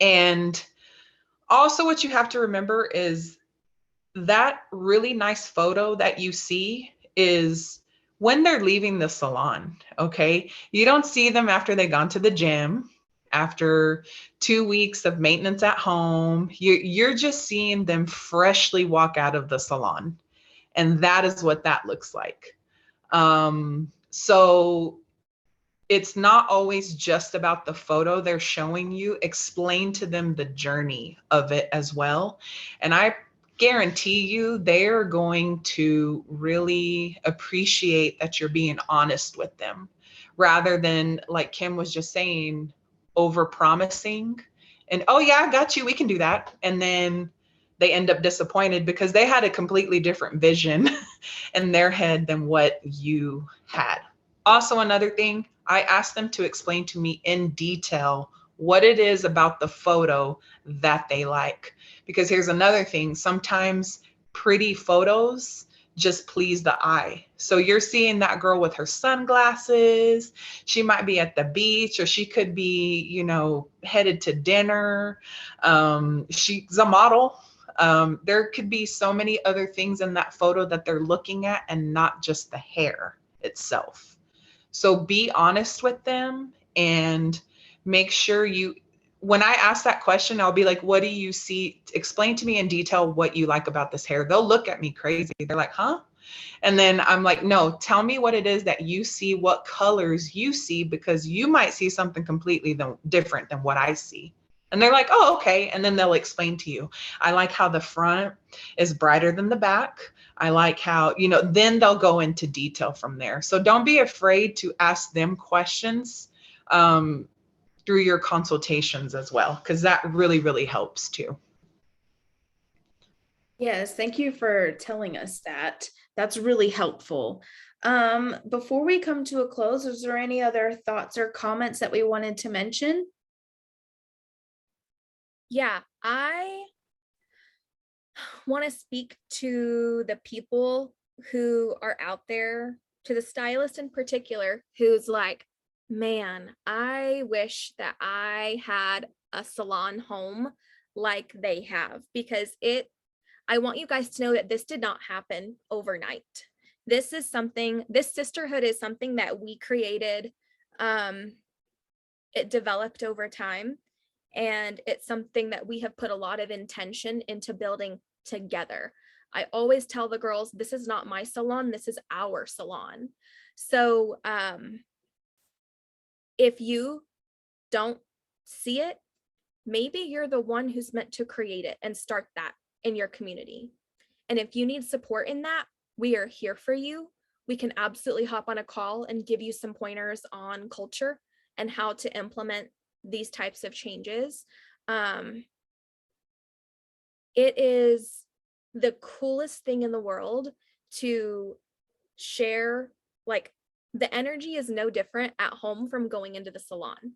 And also what you have to remember is that really nice photo that you see is when they're leaving the salon, okay? You don't see them after they've gone to the gym, after 2 weeks of maintenance at home. You're just seeing them freshly walk out of the salon. And that is what that looks like. So it's not always just about the photo they're showing you. Explain to them the journey of it as well. And I guarantee you they're going to really appreciate that you're being honest with them, rather than, like Kim was just saying, over promising and, oh yeah, I got you, we can do that. And then they end up disappointed because they had a completely different vision in their head than what you had. Also, another thing, I asked them to explain to me in detail what it is about the photo that they like. Because here's another thing, sometimes pretty photos just please the eye. So you're seeing that girl with her sunglasses, she might be at the beach, or she could be, headed to dinner. She's a model. There could be so many other things in that photo that they're looking at, and not just the hair itself. So be honest with them and make sure when I ask that question, I'll be like, what do you see? Explain to me in detail what you like about this hair. They'll look at me crazy. They're like, huh? And then I'm like, no, tell me what it is that you see, what colors you see, because you might see something completely different than what I see. And they're like, oh, okay. And then they'll explain to you, I like how the front is brighter than the back. I like how, then they'll go into detail from there. So don't be afraid to ask them questions through your consultations as well, because that really, really helps too. Yes, thank you for telling us that. That's really helpful. Before we come to a close, is there any other thoughts or comments that we wanted to mention? Yeah, I want to speak to the people who are out there, to the stylist in particular, who's like, man, I wish that I had a salon home like they have, because I want you guys to know that this did not happen overnight. This sisterhood is something that we created. It developed over time, and it's something that we have put a lot of intention into building together. I always tell the girls, this is not my salon, this is our salon. So if you don't see it, maybe you're the one who's meant to create it and start that in your community. And if you need support in that, we are here for you. We can absolutely hop on a call and give you some pointers on culture and how to implement these types of changes. It is the coolest thing in the world to share. Like, the energy is no different at home from going into the salon.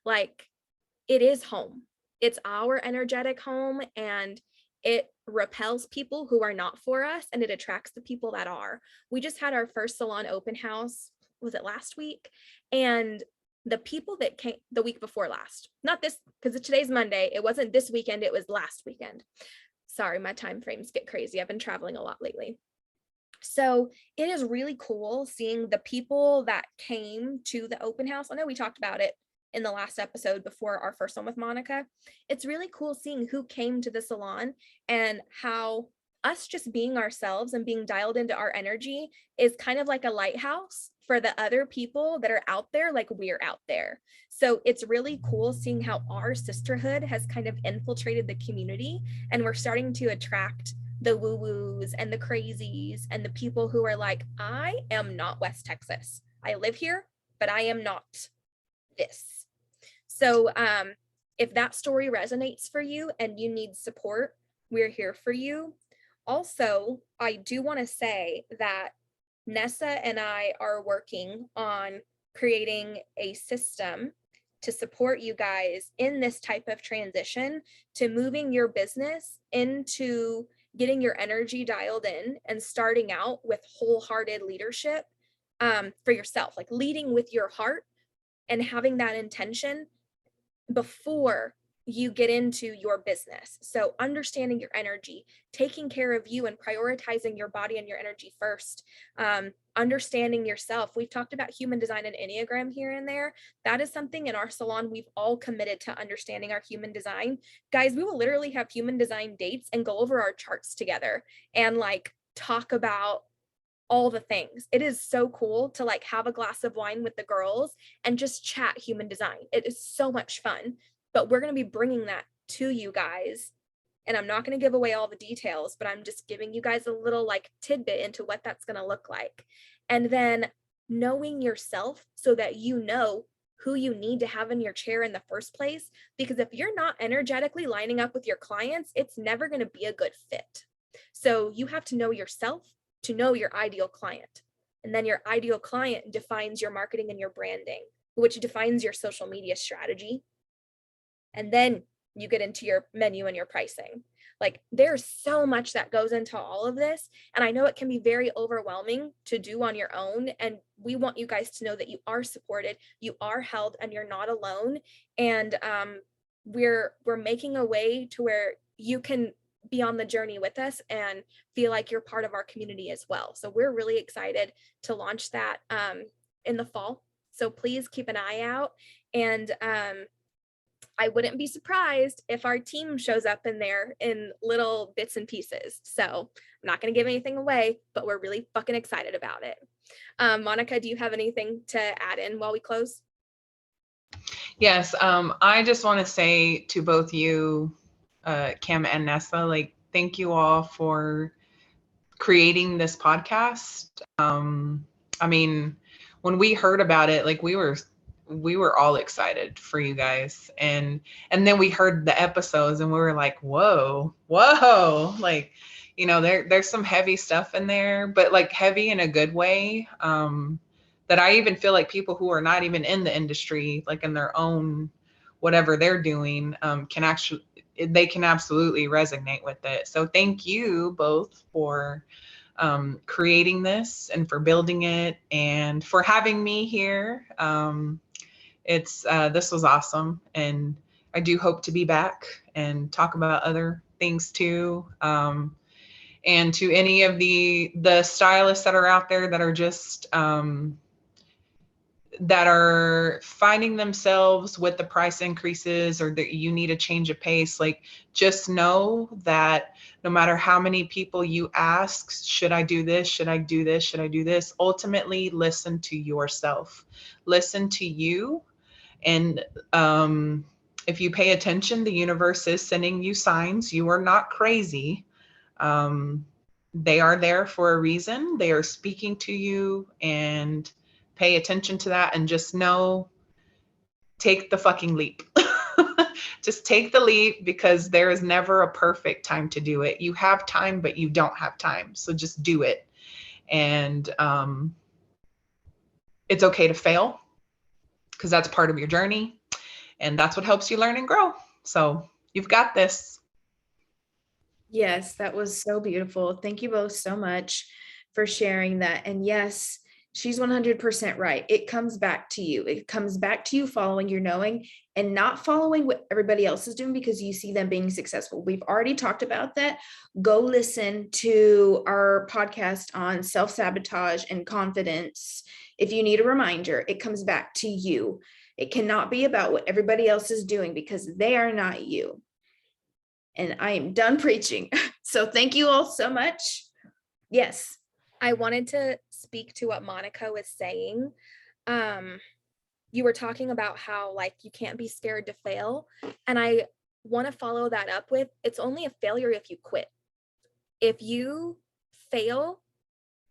Like, it is home. It's our energetic home, and it repels people who are not for us, and it attracts the people that are. We just had our first salon open house, was it last week? And the people that came the week before last, not this, because today's Monday, it wasn't this weekend, it was last weekend. Sorry, my time frames get crazy. I've been traveling a lot lately. So it is really cool seeing the people that came to the open house. I know we talked about it in the last episode before our first one with Monica. It's really cool seeing who came to the salon, and how us just being ourselves and being dialed into our energy is kind of like a lighthouse for the other people that are out there, like we're out there. So it's really cool seeing how our sisterhood has kind of infiltrated the community, and we're starting to attract the woo-woos and the crazies and the people who are like, I am not West Texas. I live here, but I am not this. So if that story resonates for you and you need support, we're here for you. Also, I do want to say that Nessa and I are working on creating a system to support you guys in this type of transition to moving your business into getting your energy dialed in and starting out with wholehearted leadership for yourself, like leading with your heart and having that intention before you get into your business. So understanding your energy, taking care of you and prioritizing your body and your energy first, understanding yourself. We've talked about human design and Enneagram here and there. That is something in our salon we've all committed to understanding our human design. Guys, we will literally have human design dates and go over our charts together and like talk about all the things. It is so cool to like have a glass of wine with the girls and just chat human design. It is so much fun, but we're going to be bringing that to you guys. And I'm not going to give away all the details, but I'm just giving you guys a little like tidbit into what that's going to look like. And then knowing yourself so that you know who you need to have in your chair in the first place. Because if you're not energetically lining up with your clients, it's never going to be a good fit. So you have to know yourself to know your ideal client. And then your ideal client defines your marketing and your branding, which defines your social media strategy. And then you get into your menu and your pricing. Like, there's so much that goes into all of this. And I know it can be very overwhelming to do on your own. And we want you guys to know that you are supported, you are held, and you're not alone. And we're making a way to where you can be on the journey with us and feel like you're part of our community as well. So we're really excited to launch that in the fall. So please keep an eye out. And I wouldn't be surprised if our team shows up in there in little bits and pieces. So I'm not going to give anything away, but we're really fucking excited about it. Monica, do you have anything to add in while we close? Yes. I just want to say to both you, Kim and Nessa, like, thank you all for creating this podcast. I mean, when we heard about it, like, we were all excited for you guys. And then we heard the episodes and we were like, whoa, like, you know, there's some heavy stuff in there, but like heavy in a good way. That I even feel like people who are not even in the industry, like in their own, whatever they're doing, can actually they can absolutely resonate with it. So thank you both for creating this and for building it and for having me here. This was awesome, and I do hope to be back and talk about other things too. And to any of the stylists that are out there that are just that are finding themselves with the price increases, or that you need a change of pace, like, just know that no matter how many people you ask, should I do this? Should I do this? Should I do this? Ultimately, listen to yourself, listen to you. And if you pay attention, the universe is sending you signs. You are not crazy. They are there for a reason. They are speaking to you, and pay attention to that, and just know, take the fucking leap. Just take the leap, because there is never a perfect time to do it. You have time, but you don't have time. So just do it. And it's okay to fail, because that's part of your journey. And that's what helps you learn and grow. So you've got this. Yes, that was so beautiful. Thank you both so much for sharing that. And yes, she's 100% right. It comes back to you. It comes back to you following your knowing and not following what everybody else is doing because you see them being successful. We've already talked about that. Go listen to our podcast on self-sabotage and confidence. If you need a reminder, it comes back to you. It cannot be about what everybody else is doing, because they are not you. And I am done preaching. So thank you all so much. Yes. I wanted to speak to what Monica was saying. You were talking about how, like, you can't be scared to fail. And I want to follow that up with, it's only a failure if you quit. If you fail,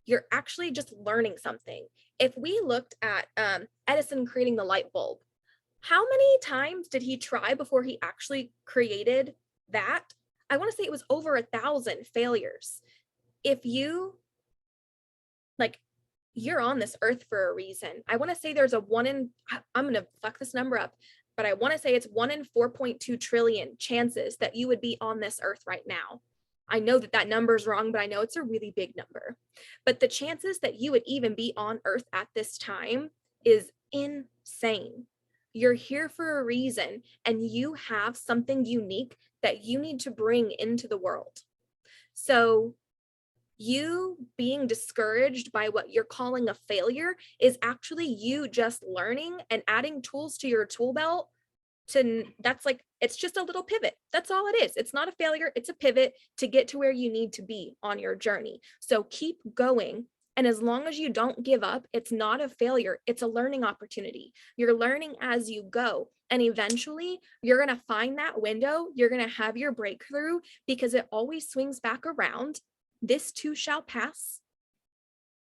you're actually just learning something. If we looked at Edison creating the light bulb, how many times did he try before he actually created that? I want to say it was over 1,000 failures. If you, like, you're on this earth for a reason. I want to say there's a I'm going to fuck this number up, but I want to say it's 1 in 4.2 trillion chances that you would be on this earth right now. I know that number is wrong, but I know it's a really big number. But the chances that you would even be on earth at this time is insane. You're here for a reason, and you have something unique that you need to bring into the world. So you being discouraged by what you're calling a failure is actually you just learning and adding tools to your tool belt. That's like, it's just a little pivot. That's all it is. It's not a failure. It's a pivot to get to where you need to be on your journey. So keep going. And as long as you don't give up, it's not a failure. It's a learning opportunity. You're learning as you go. And eventually you're going to find that window. You're going to have your breakthrough, because it always swings back around. This too shall pass.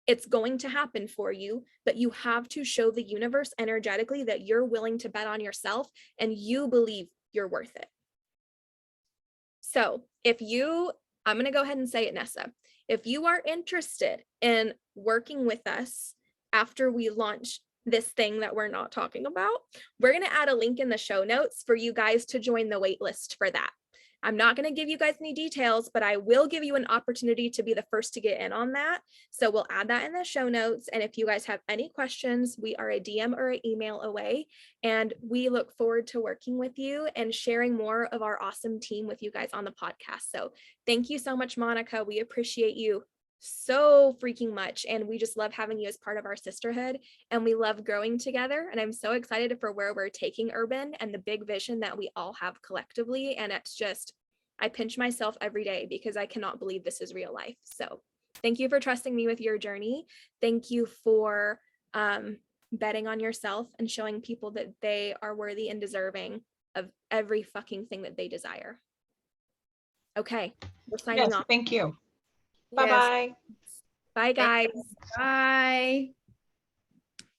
It's going to happen for you, but you have to show the universe energetically that you're willing to bet on yourself and you believe you're worth it. So I'm going to go ahead and say it, Nessa. If you are interested in working with us after we launch this thing that we're not talking about, we're going to add a link in the show notes for you guys to join the wait list for that. I'm not going to give you guys any details, but I will give you an opportunity to be the first to get in on that. So we'll add that in the show notes. And if you guys have any questions, we are a DM or an email away. And we look forward to working with you and sharing more of our awesome team with you guys on the podcast. So thank you so much, Monica. We appreciate you so freaking much. And we just love having you as part of our sisterhood, and we love growing together. And I'm so excited for where we're taking Urban and the big vision that we all have collectively. And it's just, I pinch myself every day because I cannot believe this is real life. So thank you for trusting me with your journey. Thank you for betting on yourself and showing people that they are worthy and deserving of every fucking thing that they desire. Okay, we're signing off. Thank you. Yes. Bye-bye. Bye, guys. Bye.